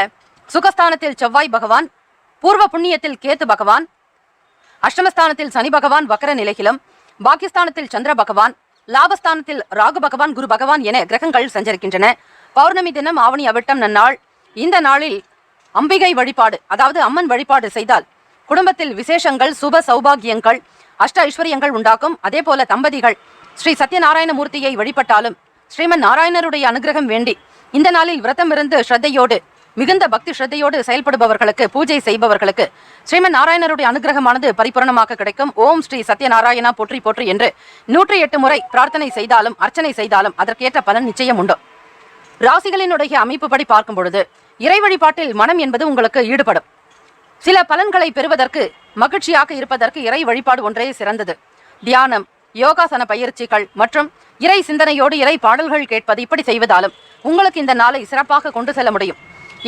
சுகஸ்தானத்தில் செவ்வாய் பகவான், பூர்வ புண்ணியத்தில் கேத்து பகவான், அஷ்டமஸ்தானத்தில் சனி பகவான் வக்ர நிலையிலும், பாக்கியஸ்தானத்தில் சந்திர பகவான், லாபஸ்தானத்தில் ராகு பகவான் குரு பகவான் என கிரகங்கள் சஞ்சரிக்கின்றன. பௌர்ணமி தினம் ஆவணி அவிட்டம் நன்னாள். இந்த நாளில் அம்பிகை வழிபாடு, அதாவது அம்மன் வழிபாடு செய்தால் குடும்பத்தில் விசேஷங்கள், சுப சௌபாகியங்கள், அஷ்ட ஐஸ்வர்யங்கள் உண்டாக்கும். அதே போல தம்பதிகள் ஸ்ரீ சத்யநாராயண மூர்த்தியை வழிபட்டாலும் ஸ்ரீமன் நாராயணருடைய அனுகிரகம் வேண்டி இந்த நாளில் விரதம் இருந்து ஸ்ரத்தையோடு, மிகுந்த பக்தி ஸ்ரத்தையோடு செயல்படுபவர்களுக்கு, பூஜை செய்பவர்களுக்கு ஸ்ரீமன் நாராயணருடைய அனுகிரகமானது பரிபூரணமாக கிடைக்கும். ஓம் ஸ்ரீ சத்யநாராயணா போற்றி போற்றி என்று 108 முறை பிரார்த்தனை செய்தாலும் அர்ச்சனை செய்தாலும் அதற்கேற்ற பலன் நிச்சயம் உண்டு. ராசிகளினுடைய அமைப்புப்படி பார்க்கும் பொழுது இறை வழிபாட்டில் மனம் என்பது உங்களுக்கு ஈடுபடும். சில பலன்களை பெறுவதற்கு, மகிழ்ச்சியாக இருப்பதற்கு இறை வழிபாடு ஒன்றே சிறந்தது. தியானம், யோகாசன பயிற்சிகள் மற்றும் இறை சிந்தனையோடு இறை பாடல்கள் கேட்பது, இப்படி செய்வதாலும் உங்களுக்கு இந்த நாளை சிறப்பாக கொண்டு செல்ல முடியும்.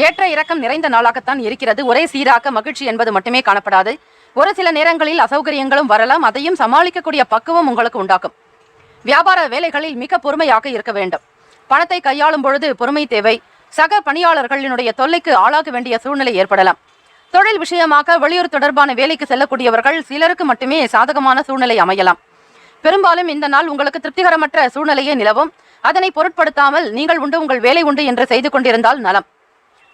ஏற்ற இறக்கம் நிறைந்த நாளாகத்தான் இருக்கிறது. ஒரே சீராக மகிழ்ச்சி என்பது மட்டுமே காணப்படாது. ஒரு சில நேரங்களில் அசௌகரியங்களும் வரலாம். அதையும் சமாளிக்கக்கூடிய பக்குவம் உங்களுக்கு உண்டாக்கும். வியாபார வேலைகளில் மிக பொறுமையாக இருக்க வேண்டும். பணத்தை கையாளும் பொழுது பொறுமை தேவை. சக பணியாளர்களினுடைய தொல்லைக்கு ஆளாக வேண்டிய சூழ்நிலை ஏற்படலாம். தொழில் விஷயமாக வெளியூர் தொடர்பான வேலைக்கு செல்லக்கூடியவர்கள் சிலருக்கு மட்டுமே சாதகமான சூழ்நிலை அமையலாம். பெரும்பாலும் இந்த நாள் உங்களுக்கு திருப்திகரமற்ற சூழ்நிலையே நிலவும். அதனை பொருட்படுத்தாமல் நீங்கள் உண்டு உங்கள் வேலை உண்டு என்று செய்து கொண்டிருந்தால் நலம்.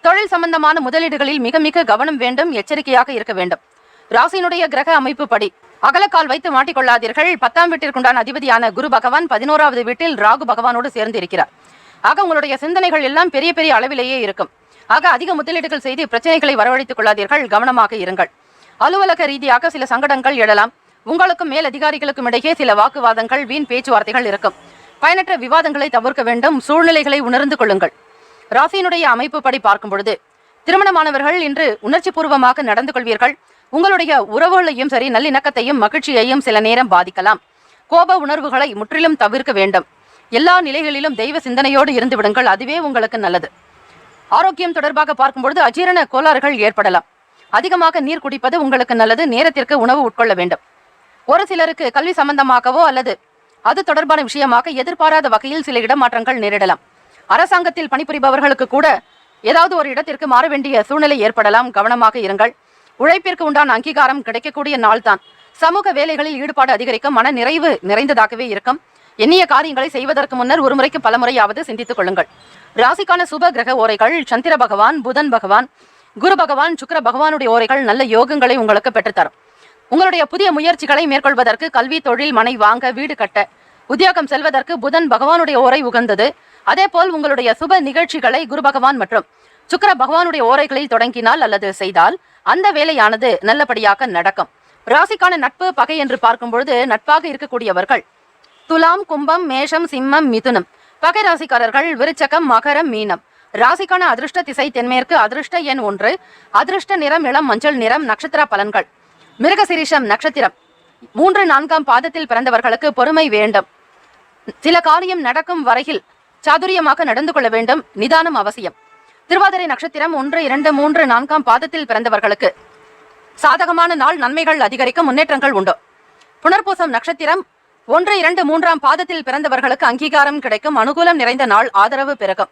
தொழில் சம்பந்தமான முதலீடுகளில் மிக மிக கவனம் வேண்டும், எச்சரிக்கையாக இருக்க வேண்டும். ராசியினுடைய கிரக அமைப்பு படி அகலக்கால் வைத்து மாட்டிக்கொள்ளாதீர்கள். 10ஆம் வீட்டிற்குண்டான அதிபதியான குரு பகவான் 11வது வீட்டில் ராகு பகவானோடு சேர்ந்து இருக்கிறார். ஆக உங்களுடைய சிந்தனைகள் எல்லாம் பெரிய பெரிய அளவிலேயே இருக்கும். ஆக அதிக முதலீடுகள் செய்து பிரச்சனைகளை வரவழைத்துக் கொள்ளாதீர்கள், கவனமாக இருங்கள். அலுவலக ரீதியாக சில சங்கடங்கள் எழலாம். உங்களுக்கும் மேல் அதிகாரிகளுக்கும் இடையே சில வாக்குவாதங்கள், வீண் பேச்சுவார்த்தைகள் இருக்கும். பயனற்ற விவாதங்களை தவிர்க்க வேண்டும். சூழ்நிலைகளை உணர்ந்து கொள்ளுங்கள். ராசியினுடைய அமைப்பு படி பார்க்கும் பொழுது திருமணமானவர்கள் இன்று உணர்ச்சி பூர்வமாக நடந்து கொள்வீர்கள். உங்களுடைய உறவுகளையும் சரி, நல்லிணக்கத்தையும் மகிழ்ச்சியையும் சில நேரம் பாதிக்கலாம். கோப உணர்வுகளை முற்றிலும் தவிர்க்க வேண்டும். எல்லா நிலைகளிலும் தெய்வ சிந்தனையோடு இருந்து விடுங்கள், அதுவே உங்களுக்கு நல்லது. ஆரோக்கியம் தொடர்பாக பார்க்கும்பொழுது அஜீரண கோளாறுகள் ஏற்படலாம். அதிகமாக நீர் குடிப்பது உங்களுக்கு நல்லது. நேரத்திற்கு உணவு உட்கொள்ள வேண்டும். ஒரு சிலருக்கு கல்வி சம்பந்தமாகவோ அல்லது அது தொடர்பான விஷயமாக எதிர்பாராத வகையில் சில இடமாற்றங்கள் நேரிடலாம். அரசாங்கத்தில் பணிபுரிபவர்களுக்கு கூட ஏதாவது ஒரு இடத்திற்கு மாற வேண்டிய சூழ்நிலை ஏற்படலாம், கவனமாக இருங்கள். உழைப்பிற்கு உண்டான அங்கீகாரம் கிடைக்கக்கூடிய நாள் தான். சமூக வேலைகளில் ஈடுபாடு அதிகரிக்கும். மன நிறைவு நிறைந்ததாகவே இருக்கும். எண்ணிய காரியங்களை செய்வதற்கு முன்னர் ஒரு முறைக்கு பல முறையாவது சிந்தித்துக் கொள்ளுங்கள். ராசிக்கான சுப கிரக ஓரைகள் சந்திர பகவான், புதன் பகவான், குரு பகவான், சுக்கிர பகவானுடைய ஓரைகள் நல்ல யோகங்களை உங்களுக்கு பெற்றுத்தரும். உங்களுடைய புதிய முயற்சிகளை மேற்கொள்வதற்கு, கல்வி, தொழில், மனை வாங்க, வீடு கட்ட, உத்தியோகம் செல்வதற்கு புதன் பகவானுடைய ஓரை உகந்தது. அதே போல் உங்களுடைய சுப நிகழ்ச்சிகளை குரு பகவான் மற்றும் சுக்கிர பகவானுடைய ஓரைகளில் தொடங்கினால் அல்லது செய்தால் அந்த வேலையானது நல்லபடியாக நடக்கும். ராசிக்கான நட்பு, பகை என்று பார்க்கும் பொழுது நட்பாக இருக்கக்கூடியவர்கள் துலாம், கும்பம், மேஷம், சிம்மம், மிதுனம். பகை ராசிக்காரர்கள் விருச்சகம், மகரம், மீனம். ராசிக்கான அதிர்ஷ்ட திசை தென்மேற்கு. அதிர்ஷ்ட எண் 1. அதிர்ஷ்ட நிறம் இளம் மஞ்சள் நிறம். நட்சத்திர பலன்கள்: மிருகசிரீஷம் நட்சத்திரம் 3, 4ஆம் பாதத்தில் பிறந்தவர்களுக்கு பொறுமை வேண்டும். சில காரியம் நடக்கும் வரையில் சாதுரியமாக நடந்து கொள்ள வேண்டும். நிதானம் அவசியம். திருவாதிரை நட்சத்திரம் 1, 2, 3, 4ஆம் பாதத்தில் பிறந்தவர்களுக்கு சாதகமான நாள். நன்மைகள் அதிகரிக்கும். முன்னேற்றங்கள் உண்டு. புனர்பூசம் நட்சத்திரம் 1, 2, 3ஆம் பாதத்தில் பிறந்தவர்களுக்கு அங்கீகாரம் கிடைக்கும். அனுகூலம் நிறைந்த நாள். ஆதரவு பெருகும்.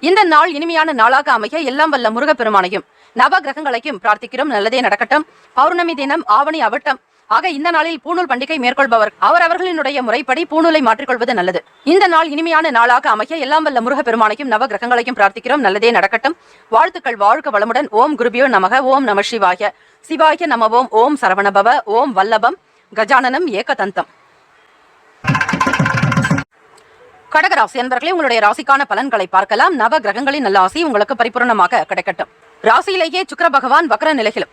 இந்த நாள் இனிமையான நாளாக அமைய எல்லாம் வல்ல முருகப்பெருமானையும் நவ கிரகங்களையும் பிரார்த்திக்கிறோம். நல்லதே நடக்கட்டும். பௌர்ணமி தினம் ஆவணி அவிட்டம். ஆக இந்த நாளில் பூணூல் பண்டிகை மேற்கொள்பவர் அவரவர்களினுடைய முறைப்படி பூணூலை மாற்றிக்கொள்வது நல்லது. இந்த நாள் இனிமையான நாளாக அமைய எல்லாம் வல்ல முருகப்பெருமானையும் நவ கிரகங்களையும் பிரார்த்திக்கிறோம். நல்லதே நடக்கட்டும். வாழ்த்துக்கள். வாழ்க வளமுடன். ஓம் குருபியோ நமக. ஓம் நம சிவாய. சிவாய நமவோம். ஓம் சரவணபவ. ஓம் வல்லபம் கஜானனம் ஏகதந்தம். கடகராசி என்பர்களே, உங்களுடைய ராசிக்கான பலன்களை பார்க்கலாம். நவ கிரகங்களின் நல்ல ஆசி உங்களுக்கு பரிபூர்ணமாக கிடைக்கட்டும். ராசியிலேயே சுக்கிர பகவான் வக்ர நிலையிலும்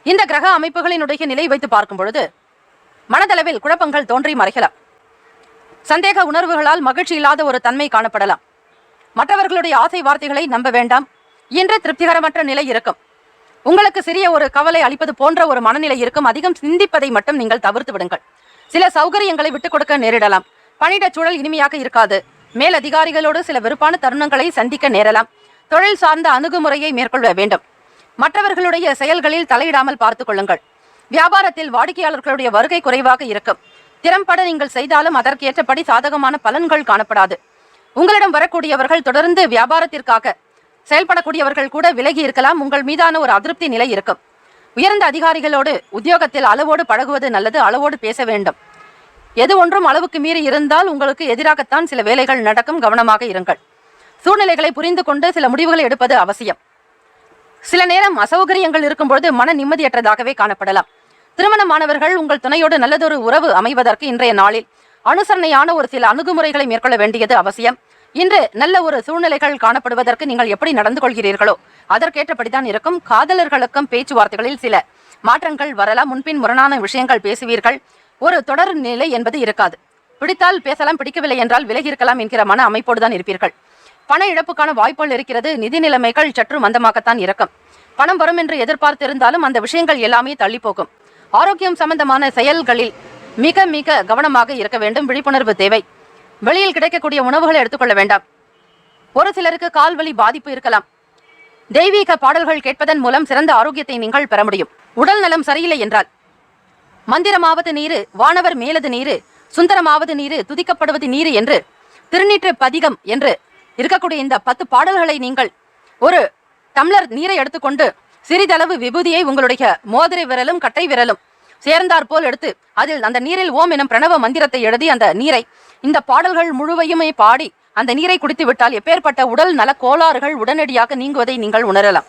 இந்த கிரக அமைப்புகளினுடைய நிலை வைத்து பார்க்கும் பொழுது மனதளவில் குழப்பங்கள் தோன்றி மறைக்கலாம். சந்தேக உணர்வுகளால் மகிழ்ச்சி இல்லாத ஒரு தன்மை காணப்படலாம். மற்றவர்களுடைய ஆசை வார்த்தைகளை நம்ப வேண்டாம். இன்று திருப்திகரமற்ற நிலை இருக்கும். உங்களுக்கு சிறிய ஒரு கவலை அளிப்பது போன்ற ஒரு மனநிலை இருக்கும். அதிகம் சிந்திப்பதை மட்டும் நீங்கள் தவிர்த்து விடுங்கள். சில சௌகரியங்களை விட்டுக் கொடுக்க நேரிடலாம். பணியிடச் சூழல் இனிமையாக இருக்காது. மேல் அதிகாரிகளோடு சில வெறுப்பான தருணங்களை சந்திக்க நேரலாம். தொழில் சார்ந்த அணுகுமுறையை மேற்கொள்ள வேண்டும். மற்றவர்களுடைய செயல்களில் தலையிடாமல் பார்த்துக் கொள்ளுங்கள். வியாபாரத்தில் வாடிக்கையாளர்களுடைய வருகை குறைவாக இருக்கும். திறம்பட நீங்கள் செய்தாலும் அதற்கேற்றபடி சாதகமான பலன்கள் காணப்படாது. உங்களிடம் வரக்கூடியவர்கள் தொடர்ந்து வியாபாரத்திற்காக செயல்படக்கூடியவர்கள் கூட விலகி இருக்கலாம். உங்கள் மீதான ஒரு அதிருப்தி நிலை இருக்கும். உயர்ந்த அதிகாரிகளோடு உத்தியோகத்தில் அளவோடு பழகுவது நல்லது. அளவோடு பேச வேண்டும். எது ஒன்றும் அளவுக்கு மீறி இருந்தால் உங்களுக்கு எதிராகத்தான் சில வேலைகள் நடக்கும். கவனமாக இருங்கள். சூழ்நிலைகளை புரிந்து கொண்டு சில முடிவுகளை எடுப்பது அவசியம். சில நேரம் அசௌகரியங்கள் இருக்கும்பொழுது மன நிம்மதியற்றதாகவே காணப்படலாம். திருமணமானவர்கள் உங்கள் துணையோடு நல்லதொரு உறவு அமைவதற்கு இன்றைய நாளில் அனுசரணையான ஒரு சில அணுகுமுறைகளை மேற்கொள்ள வேண்டியது அவசியம். இன்று நல்ல ஒரு சூழ்நிலைகள் காணப்படுவதற்கு நீங்கள் எப்படி நடந்து கொள்கிறீர்களோ அதற்கேற்றபடிதான் இருக்கும். காதலர்களுக்கும் பேச்சுவார்த்தைகளில் சில மாற்றங்கள் வரலாம். முன்பின் முரணான விஷயங்கள் பேசுவீர்கள். ஒரு தொடர் நிலை என்பது இருக்காது. பிடித்தால் பேசலாம், பிடிக்கவில்லை என்றால் விலகி இருக்கலாம் என்கிற மன அமைப்போடு தான் இருப்பீர்கள். பண இழப்புக்கான வாய்ப்புகள் இருக்கிறது. நிதி நிலைமைகள் சற்று மந்தமாகத்தான் இருக்கும். பணம் வரும் என்று எதிர்பார்த்திருந்தாலும் அந்த விஷயங்கள் எல்லாமே தள்ளி போகும். ஆரோக்கியம் சம்பந்தமான செயல்களில் மிக மிக கவனமாக இருக்க வேண்டும். விழிப்புணர்வு தேவை. வெளியில் கிடைக்கக்கூடிய உணவுகளை எடுத்துக்கொள்ள வேண்டாம். ஒரு சிலருக்கு கால்வலி பாதிப்பு இருக்கலாம். தெய்வீக பாடல்கள் கேட்பதன் மூலம் சிறந்த ஆரோக்கியத்தை நீங்கள் பெற முடியும். உடல் நலம் சரியில்லை என்றால் மந்திரமாவது நீரு, வானவர் மேலது நீரு, சுந்தரமாவது நீரு, துதிக்கப்படுவது நீரு என்று திருநீற்று பதிகம் என்று இருக்கக்கூடிய இந்த 10 பாடல்களை நீங்கள் ஒரு டம்ளர் நீரை எடுத்துக்கொண்டு சிறிதளவு விபூதியை உங்களுடைய மோதிரை விரலும் கட்டை விரலும் சேர்ந்தார் போல் எடுத்து அதில் அந்த நீரில் ஓம் எனும் பிரணவ மந்திரத்தை எழுதி அந்த நீரை இந்த பாடல்கள் முழுவையுமே பாடி அந்த நீரை குடித்து விட்டால் எப்பேற்பட்ட உடல் நல கோளாறுகள் உடனடியாக நீங்குவதை நீங்கள் உணரலாம்.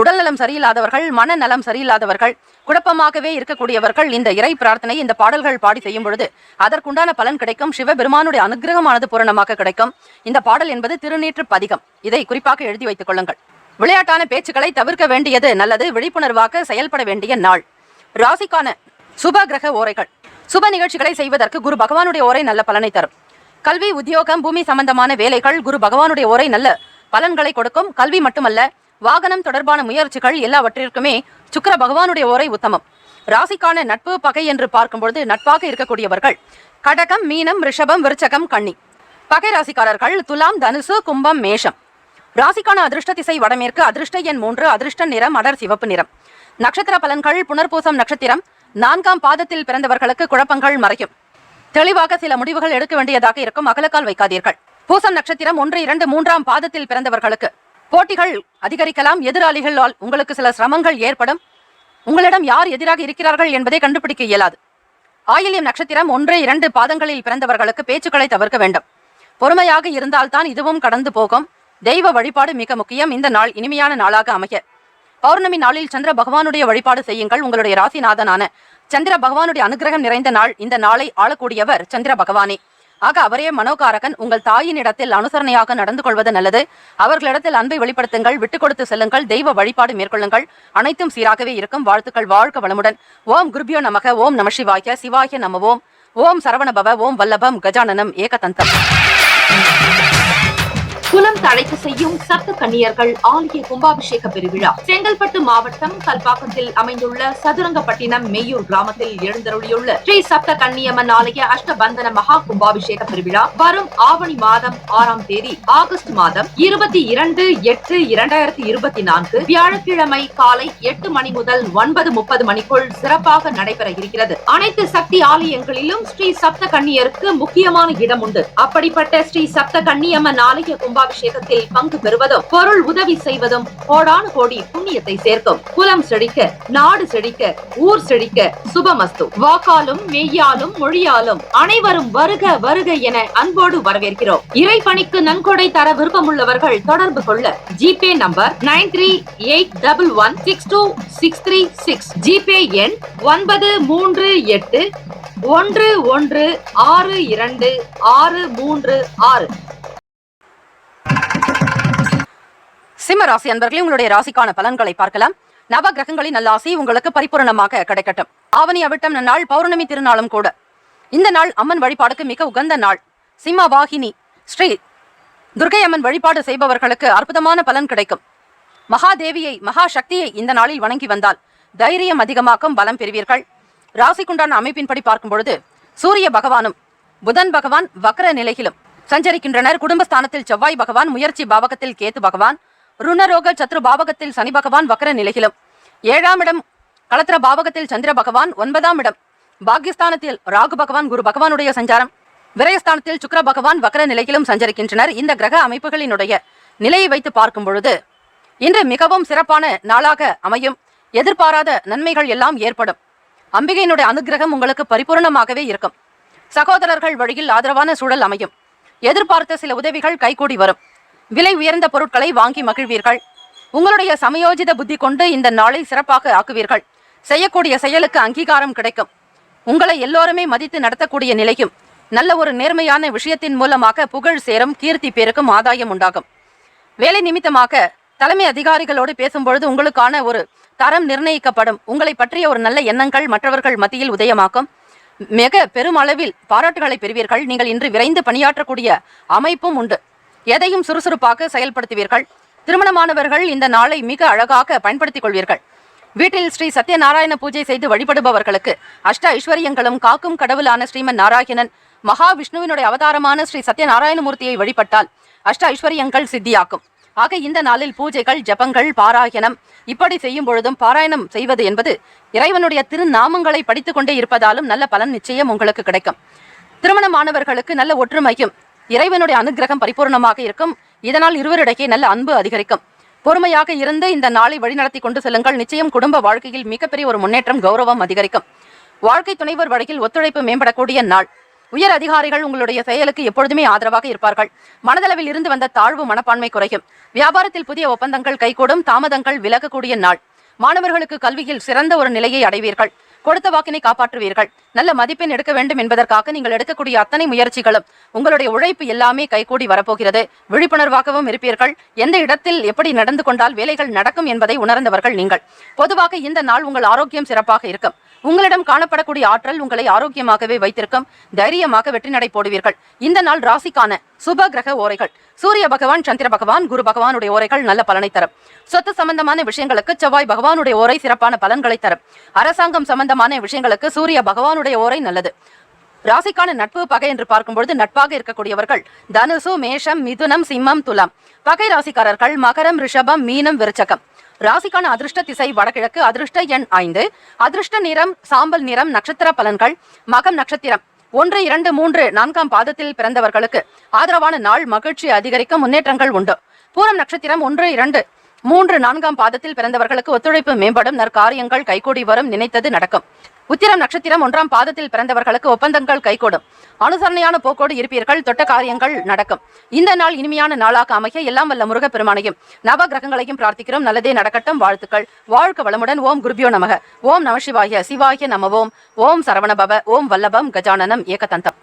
உடல் நலம் சரியில்லாதவர்கள், மனநலம் சரியில்லாதவர்கள், குழப்பமாகவே இருக்கக்கூடியவர்கள் இந்த இறை பிரார்த்தனை இந்த பாடல்கள் பாடி செய்யும் பொழுது அதற்குண்டான பலன் கிடைக்கும். சிவபெருமானுடைய அனுகிரகமானது பூரணமாக கிடைக்கும். இந்த பாடல் என்பது திருநீற்று பதிகம். இதை குறிப்பாக எழுதி வைத்துக் கொள்ளுங்கள். விளையாட்டான பேச்சுக்களை தவிர்க்க வேண்டியது நல்லது. விழிப்புணர்வாக செயல்பட வேண்டிய நாள். ராசிக்கான சுப கிரக ஓரைகள். சுப நிகழ்ச்சிகளை செய்வதற்கு குரு பகவானுடைய ஓரை நல்ல பலனை தரும். கல்வி, உத்தியோகம், பூமி சம்பந்தமான வேலைகள் குரு பகவானுடைய ஓரை நல்ல பலன்களை கொடுக்கும். கல்வி மட்டுமல்ல, வாகனம் தொடர்பான முயற்சிகள் எல்லாவற்றிற்குமே சுக்கிர பகவானுடைய ஓரை உத்தமம். ராசிக்கான நட்பு பகை என்று பார்க்கும்பொழுது நட்பாக இருக்கக்கூடியவர்கள் கடகம், மீனம், ரிஷபம், விருச்சகம், கன்னி. பகை ராசிக்காரர்கள் துலாம், தனுசு, கும்பம், மேஷம். ராசிக்கான அதிர்ஷ்ட திசை வடமேற்கு. அதிர்ஷ்ட எண் 3. அதிர்ஷ்ட நிறம் அடர் சிவப்பு நிறம். நட்சத்திர பலன்கள் புனர்பூசம் நட்சத்திரம் 4ஆம் பாதத்தில் பிறந்தவர்களுக்கு குழப்பங்கள் மறையும். தெளிவாக சில முடிவுகள் எடுக்க வேண்டியதாக இருக்கும். அகலக்கால் வைக்காதீர்கள். பூசம் நட்சத்திரம் 1, 2, 3ஆம் பாதத்தில் பிறந்தவர்களுக்கு போட்டிகள் அதிகரிக்கலாம். எதிராளிகளால் உங்களுக்கு சில சிரமங்கள் ஏற்படும். உங்களிடம் யார் எதிராக இருக்கிறார்கள் என்பதை கண்டுபிடிக்க இயலாது. ஆயில்யம் நட்சத்திரம் 1, 2 பாதங்களில் பிறந்தவர்களுக்கு பேச்சுக்களை தவிர்க்க வேண்டும். பொறுமையாக இருந்தால்தான் இதுவும் கடந்து போகும். தெய்வ வழிபாடு மிக முக்கியம். இந்த நாள் இனிமையான நாளாக அமைய பௌர்ணமி நாளில் சந்திர பகவானுடைய வழிபாடு செய்யுங்கள். உங்களுடைய ராசிநாதனான சந்திர பகவானுடைய அனுகிரகம் நிறைந்த நாள். இந்த நாளை ஆளக்கூடியவர் சந்திர பகவானே. ஆக அவரே மனோகாரகன். உங்கள் தாயின் இடத்தில் அனுசரணையாக நடந்து கொள்வது நல்லது. அவர்களிடத்தில் அன்பை வெளிப்படுத்துங்கள். விட்டுக் கொடுத்து செல்லுங்கள். தெய்வ வழிபாடு மேற்கொள்ளுங்கள். அனைத்தும் சீராகவே இருக்கும். வாழ்த்துக்கள். வாழ்க வளமுடன். ஓம் குருபியோ நமக. ஓம் நம சிவாய. சிவாய நம. ஓம் ஓம் சரவணபவ. ஓம் வல்லபம் கஜானனம் ஏகதந்தம். குலம் தழைக்க செய்யும் சப்த கன்னியர்கள் ஆலய கும்பாபிஷேக பெருவிழா செங்கல்பட்டு மாவட்டம் கல்பாக்கத்தில் அமைந்துள்ள சதுரங்கப்பட்டினம் மெய்யூர் கிராமத்தில் எழுந்தருளியுள்ள ஸ்ரீ சப்த கன்னியம்மன் ஆலய அஷ்டபந்தன மகா கும்பாபிஷேக பெருவிழா வரும் ஆவணி மாதம் 6ஆம் தேதி ஆகஸ்ட் மாதம் 22/8/2024 வியாழக்கிழமை காலை 8 மணி முதல் 9:30 மணிக்குள் சிறப்பாக நடைபெற இருக்கிறது. அனைத்து சக்தி ஆலயங்களிலும் ஸ்ரீ சப்த கன்னியருக்கு முக்கியமான இடம் உண்டு. அப்படிப்பட்ட ஸ்ரீ சப்த கன்னியம்மன் ஆலய கும்பாபிஷேகத்தில் பங்கு பெறுவதும் பொருள் உதவி செய்வதும் கோடானு கோடி புண்ணியத்தை சேர்க்கும். குலம் செழிக்க, நாடு செழிக்க, ஊர் செழிக்க சுபமஸ்து. வாக்காலும் மெய்யாலும் மொழியாலும் அனைவரும் வருக வருக என அன்போடு வரவேற்கிறோம். இறைப்பணிக்கு நன்கொடை தர விருப்பமுள்ளவர்கள் தொடர்பு கொள்ள ஜிபே நம்பர் 9381162636, ஜிபே எண் 938 11626366. சிம்ம ராசி அன்பர்களே, உங்களுடைய ராசிக்கான பலன்களை பார்க்கலாம். நவ கிரகங்களின் நல்லாசி உங்களுக்கு பரிபூரணமாக கிடைக்கட்டும். ஆவணி அவிட்டம் நன்னாள், பௌர்ணமி திருநாளும் கூட. இந்த நாள் அம்மன் வழிபாடுக்கு மிக உகந்த நாள். சிம்ம வாகினி ஸ்ரீ துர்க்கை அம்மன் வழிபாடு செய்பவர்களுக்கு அற்புதமான பலன் கிடைக்கும். மகாதேவியை மகா சக்தியை இந்த நாளில் வணங்கி வந்தால் தைரியம் அதிகமாக்கும், பலம் பெறுவீர்கள். ராசிக்குண்டான அமைப்பின்படி பார்க்கும் பொழுது சூரிய பகவானும் புதன் பகவான் வக்ர நிலையிலும் சஞ்சரிக்கின்றனர். குடும்பஸ்தானத்தில் செவ்வாய் பகவான், முயற்சி பாவகத்தில் கேத்து பகவான், ருணரோக சத்ரு பாவகத்தில் சனி பகவான் வக்ர நிலையிலும், 7ஆம் இடம் களத்திர பாவகத்தில் சந்திர பகவான், 9ஆம் இடம் பாக்யஸ்தானத்தில் ராகு பகவான் குரு பகவானுடைய சஞ்சாரம், விரயஸ்தானத்தில் சுக்கிர பகவான் வக்ர நிலையிலும் சஞ்சரிக்கின்றனர். இந்த கிரக அமைப்புகளினுடைய நிலையை வைத்து பார்க்கும் பொழுது இன்று மிகவும் சிறப்பான நாளாக அமையும். எதிர்பாராத நன்மைகள் எல்லாம் ஏற்படும். அம்பிகையினுடைய அனுகிரகம் உங்களுக்கு பரிபூர்ணமாகவே இருக்கும். சகோதரர்கள் வழியில் ஆதரவான சூழல் அமையும். எதிர்பார்த்த சில உதவிகள் கைகூடி வரும். விலை உயர்ந்த பொருட்களை வாங்கி மகிழ்வீர்கள். உங்களுடைய சமயோஜித புத்தி கொண்டு இந்த நாளை சிறப்பாக ஆக்குவீர்கள். செய்யக்கூடிய செயலுக்கு அங்கீகாரம் கிடைக்கும். உங்களை எல்லோருமே மதித்து நடத்தக்கூடிய நிலையும், நல்ல ஒரு நேர்மையான விஷயத்தின் மூலமாக புகழ் சேரும், கீர்த்தி பேருக்கும் ஆதாயம் உண்டாகும். வேலை நிமித்தமாக தலைமை அதிகாரிகளோடு பேசும்பொழுது உங்களுக்கான ஒரு தரம் நிர்ணயிக்கப்படும். உங்களை பற்றிய ஒரு நல்ல எண்ணங்கள் மற்றவர்கள் மத்தியில் உதயமாக்கும். மிக பெருமளவில் பாராட்டுகளை பெறுவீர்கள். நீங்கள் இன்று விரைந்து பணியாற்றக்கூடிய அமைப்பும் உண்டு. எதையும் சுறுசுறுப்பாக செயல்படுத்துவீர்கள். திருமணமானவர்கள் இந்த நாளை மிக அழகாக பயன்படுத்திக் கொள்வீர்கள். வீட்டில் ஸ்ரீ சத்யநாராயண பூஜை செய்து வழிபடுபவர்களுக்கு அஷ்ட ஐஸ்வர்யங்களும் காக்கும் கடவுளான ஸ்ரீமன் நாராயணன் மகாவிஷ்ணுவினுடைய அவதாரமான ஸ்ரீ சத்யநாராயணமூர்த்தியை வழிபட்டால் அஷ்ட ஐஸ்வர்யங்கள் சித்தியாக்கும். ஆக இந்த நாளில் பூஜைகள், ஜபங்கள், பாராயணம் இப்படி செய்யும் பொழுதும் பாராயணம் செய்வது என்பது இறைவனுடைய திருநாமங்களை படித்துக் கொண்டே இருப்பதாலும் நல்ல பலன் நிச்சயம் உங்களுக்கு கிடைக்கும். திருமணமானவர்களுக்கு நல்ல ஒற்றுமையும் இறைவனுடைய அனுகிரகம் பரிபூர்ணமாக இருக்கும். இதனால் இருவரிடையே நல்ல அன்பு அதிகரிக்கும். பொறுமையாக இருந்து இந்த நாளை வழிநடத்தி கொண்டு செல்லுங்கள். நிச்சயம் குடும்ப வாழ்க்கையில் மிகப்பெரிய ஒரு முன்னேற்றம், கௌரவம் அதிகரிக்கும். வாழ்க்கை துணைவர் வழியில் ஒத்துழைப்பு மேம்படக்கூடிய நாள். உயர் அதிகாரிகள் உங்களுடைய செயலுக்கு எப்பொழுதுமே ஆதரவாக இருப்பார்கள். மனதளவில் இருந்து வந்த தாழ்வு மனப்பான்மை குறையும். வியாபாரத்தில் புதிய ஒப்பந்தங்கள் கைகூடும். தாமதங்கள் விலகக்கூடிய நாள். மாணவர்களுக்கு கல்வியில் சிறந்த ஒரு நிலையை அடைவீர்கள். கொடுத்த வாக்கினை காப்பாற்றுவீர்கள். நல்ல மதிப்பெண் எடுக்க வேண்டும் என்பதற்காக நீங்கள் எடுக்கக்கூடிய அத்தனை முயற்சிகளும், உங்களுடைய உழைப்பு எல்லாமே கைகூடி வரப்போகிறது. விழிப்புணர்வாகவும் இருப்பீர்கள். எந்த இடத்தில் எப்படி நடந்து கொண்டால் வேலைகள் நடக்கும் என்பதை உணர்ந்தவர்கள் நீங்கள். பொதுவாக இந்த நாள் உங்கள் ஆரோக்கியம் சிறப்பாக இருக்கும். உங்களிடம் காணப்படக்கூடிய ஆற்றல் உங்களை ஆரோக்கியமாகவே வைத்திருக்கும். தைரியமாக வெற்றி நடை போடுவீர்கள். இந்த நாள் ராசிக்கான சுப கிரக ஓரைகள். சூரிய பகவான், சந்திர பகவான், குரு பகவானுடைய ஓரைகள் நல்ல பலனை தரும். சொத்து சம்பந்தமான விஷயங்களுக்கு செவ்வாய் பகவானுடைய ஓரை சிறப்பான பலன்களை தரும். அரசாங்கம் சம்பந்தமான விஷயங்களுக்கு சூரிய பகவானுடைய ஓரை நல்லது. ராசிக்கான நட்பு பகை என்று பார்க்கும்பொழுது நட்பாக இருக்கக்கூடியவர்கள் தனுசு, மேஷம், மிதுனம், சிம்மம், துலாம். பகை ராசிக்காரர்கள் மகரம், ரிஷபம், மீனம், விருச்சகம். ராசிக்கான அதிர்ஷ்ட திசை வடகிழக்கு. அதிர்ஷ்ட எண் 5. அதிர்ஷ்ட நிறம் சாம்பல் நிறம். நட்சத்திர பலன்கள். மகம் நட்சத்திரம் 1, 2, 3, 4ஆம் பாதத்தில் பிறந்தவர்களுக்கு ஆதரவான நாள். மகிழ்ச்சி அதிகரிக்கும். முன்னேற்றங்கள் உண்டு. பூரம் நட்சத்திரம் 1, 2, 3, 4ஆம் பாதத்தில் பிறந்தவர்களுக்கு ஒத்துழைப்பு மேம்படும். நற்காரியங்கள் கைகூடி வரும். நினைத்தது நடக்கும். உத்திரம் நட்சத்திரம் 1ஆம் பாதத்தில் பிறந்தவர்களுக்கு ஒப்பந்தங்கள் கைகூடும். அனுசரணையான போக்கோடு இருப்பீர்கள். தொட்ட காரியங்கள் நடக்கும். இந்த நாள் இனிமையான நாளாக அமைய எல்லாம் வல்ல முருகப்பெருமானையும் நவ கிரகங்களையும் பிரார்த்திக்கிறோம். நல்லதே நடக்கட்டும். வாழ்த்துக்கள். வாழ்க வளமுடன். ஓம் குருபியோ நமக. ஓம் நம சிவாய. சிவாய நம. ஓம் ஓம் சரவணபவ. ஓம் வல்லபம் கஜானனம் ஏகதந்தம்.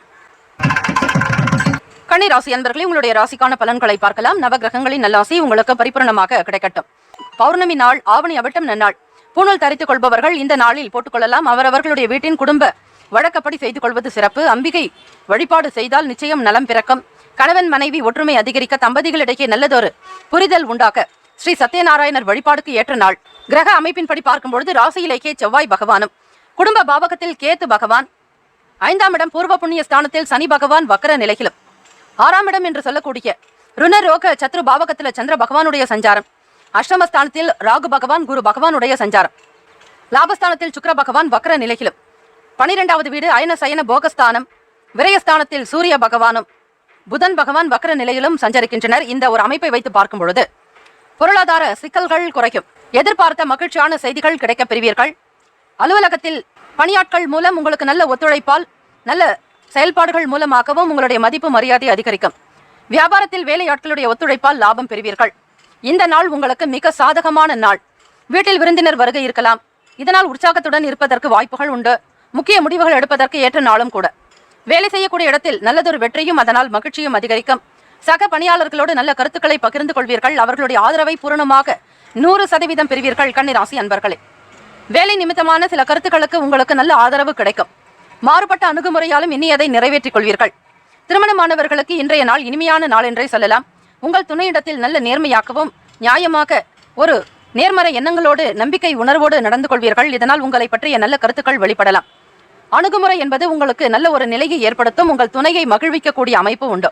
கன்னி ராசி அன்பர்களே, உங்களுடைய ராசிக்கான பலன்களை பார்க்கலாம். நவ கிரகங்களின் நல்லாசி உங்களுக்கு பரிபூரணமாக கிடைக்கட்டும். பௌர்ணமி நாள், ஆவணி அவிட்டம் நன்னாள். பூணூல் தரித்துக் கொள்பவர்கள் இந்த நாளில் போட்டுக்கொள்ளலாம். அவரவர்களுடைய வீட்டின் குடும்ப வழக்கப்படி செய்து கொள்வது சிறப்பு. அம்பிகை வழிபாடு செய்தால் நிச்சயம் நலம் பிறக்கும். கணவன் மனைவி ஒற்றுமை அதிகரிக்க, தம்பதிகளிடையே நல்லதொரு புரிதல் உண்டாக ஸ்ரீ சத்யநாராயணர் வழிபாடுக்கு ஏற்ற நாள். கிரக அமைப்பின்படி பார்க்கும்பொழுது ராசியிலேயே செவ்வாய் பகவானும், குடும்ப பாவகத்தில் கேத்து பகவான், 5ஆம் இடம் பூர்வ புண்ணிய ஸ்தானத்தில் சனி பகவான் வக்கர நிலையிலும், 6ஆம் இடம் என்று சொல்லக்கூடிய ருணரோக சத்ரு பாவகத்தில் சந்திர பகவானுடைய சஞ்சாரம், அஷ்டமஸ்தானத்தில் ராகு பகவான் குரு பகவானுடைய சஞ்சாரம், லாபஸ்தானத்தில் சுக்கிர பகவான் வக்ர நிலையிலும், 12வது வீடு அயன சயன போகஸ்தானம், விரயஸ்தானத்தில் சூரிய பகவானும் புதன் பகவான் வக்ர நிலையிலும் சஞ்சரிக்கின்றனர். இந்த ஒரு அமைப்பை வைத்து பார்க்கும் பொழுது பொருளாதார சிக்கல்கள் குறையும். எதிர்பார்த்த மகிழ்ச்சியான செய்திகள் கிடைக்கப் பெறுவீர்கள். அலுவலகத்தில் பணியாட்கள் மூலம் உங்களுக்கு நல்ல ஒத்துழைப்பால், நல்ல செயல்பாடுகள் மூலமாகவும் உங்களுடைய மதிப்பு மரியாதை அதிகரிக்கும். வியாபாரத்தில் வேலையாட்களுடைய ஒத்துழைப்பால் லாபம் பெறுவீர்கள். இந்த நாள் உங்களுக்கு மிக சாதகமான நாள். வீட்டில் விருந்தினர் வருகை இருக்கலாம். இதனால் உற்சாகத்துடன் இருப்பதற்கு வாய்ப்புகள் உண்டு. முக்கிய முடிவுகள் எடுப்பதற்கு ஏற்ற நாளும் கூட. வேலை செய்யக்கூடிய இடத்தில் நல்லதொரு வெற்றியும் அதனால் மகிழ்ச்சியும் அதிகரிக்கும். சக பணியாளர்களோடு நல்ல கருத்துக்களை பகிர்ந்து கொள்வீர்கள். அவர்களுடைய ஆதரவை பூரணமாக 100% பெறுவீர்கள். கன்னிராசி அன்பர்களே, வேலை நிமித்தமான சில கருத்துக்களுக்கு உங்களுக்கு நல்ல ஆதரவு கிடைக்கும். மாறுபட்ட அணுகுமுறையாலும் இனி அதை நிறைவேற்றிக் கொள்வீர்கள். திருமணமானவர்களுக்கு இன்றைய நாள் இனிமையான நாள் என்றே சொல்லலாம். உங்கள் துணையிடத்தில் நல்ல நேர்மையாகவும் நியாயமாக ஒரு நேர்மறை எண்ணங்களோடு நம்பிக்கை உணர்வோடு நடந்து கொள்வீர்கள். இதனால் உங்களை பற்றிய நல்ல கருத்துக்கள் வெளிப்படலாம். அணுகுமுறை என்பது உங்களுக்கு நல்ல ஒரு நிலையை ஏற்படுத்தும். உங்கள் துணையை மகிழ்விக்கக்கூடிய அமைப்பு உண்டு.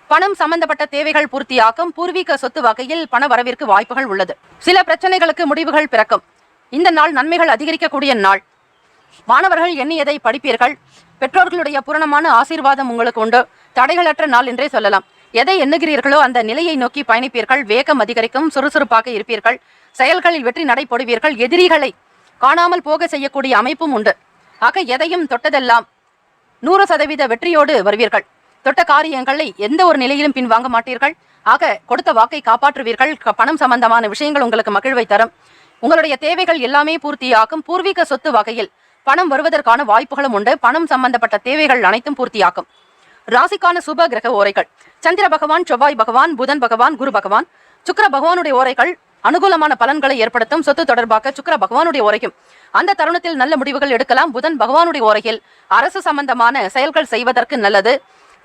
பணம் சம்பந்தப்பட்ட தேவைகள் பூர்த்தியாகும். பூர்வீக சொத்து வகையில் பண வரவிற்கு வாய்ப்புகள் உள்ளது. சில பிரச்சனைகளுக்கு முடிவுகள் பிறக்கும். இந்த நாள் நன்மைகள் அதிகரிக்கக்கூடிய நாள். மாணவர்கள் எண்ணியதை படிப்பீர்கள். பெற்றோர்களுடைய பூரணமான ஆசீர்வாதம் உங்களுக்கு உண்டு. தடைகளற்ற நாள் என்றே சொல்லலாம். எதை எண்ணுகிறீர்களோ அந்த நிலையை நோக்கி பயணிப்பீர்கள். வேகம் அதிகரிக்கும். சுறுசுறுப்பாக இருப்பீர்கள். செயல்களில் வெற்றி நடைபோடுவீர்கள். எதிரிகளை காணாமல் போக செய்யக்கூடிய அமைப்பும் உண்டு. ஆக எதையும் தொட்டதெல்லாம் 100% வெற்றியோடு வருவீர்கள். தொட்ட காரியங்களை எந்த ஒரு நிலையிலும் பின்வாங்க மாட்டீர்கள். ஆக கொடுத்த வாக்கை காப்பாற்றுவீர்கள். பணம் சம்பந்தமான விஷயங்கள் உங்களுக்கு மகிழ்வை தரும். உங்களுடைய தேவைகள் எல்லாமே பூர்த்தியாகும். பூர்வீக சொத்து வகையில் பணம் வருவதற்கான வாய்ப்புகளும் உண்டு. பணம் சம்பந்தப்பட்ட தேவைகள் அனைத்தும் பூர்த்தியாகும். ராசிக்கான சுப கிரக ஓரைகள்: சந்திர பகவான், செவ்வாய் பகவான், புதன் பகவான், குரு பகவான். சுக்கிர பகவானுடைய ஓரைகள் அனுகூலமான பலன்களை ஏற்படுத்தும். சொத்து தொடர்பாக சுக்கிர பகவானுடைய ஓரையும் அந்த தருணத்தில் நல்ல முடிவுகள் எடுக்கலாம். புதன் பகவானுடைய ஓரையில் அரசு சம்பந்தமான செயல்கள் செய்வதற்கு நல்லது.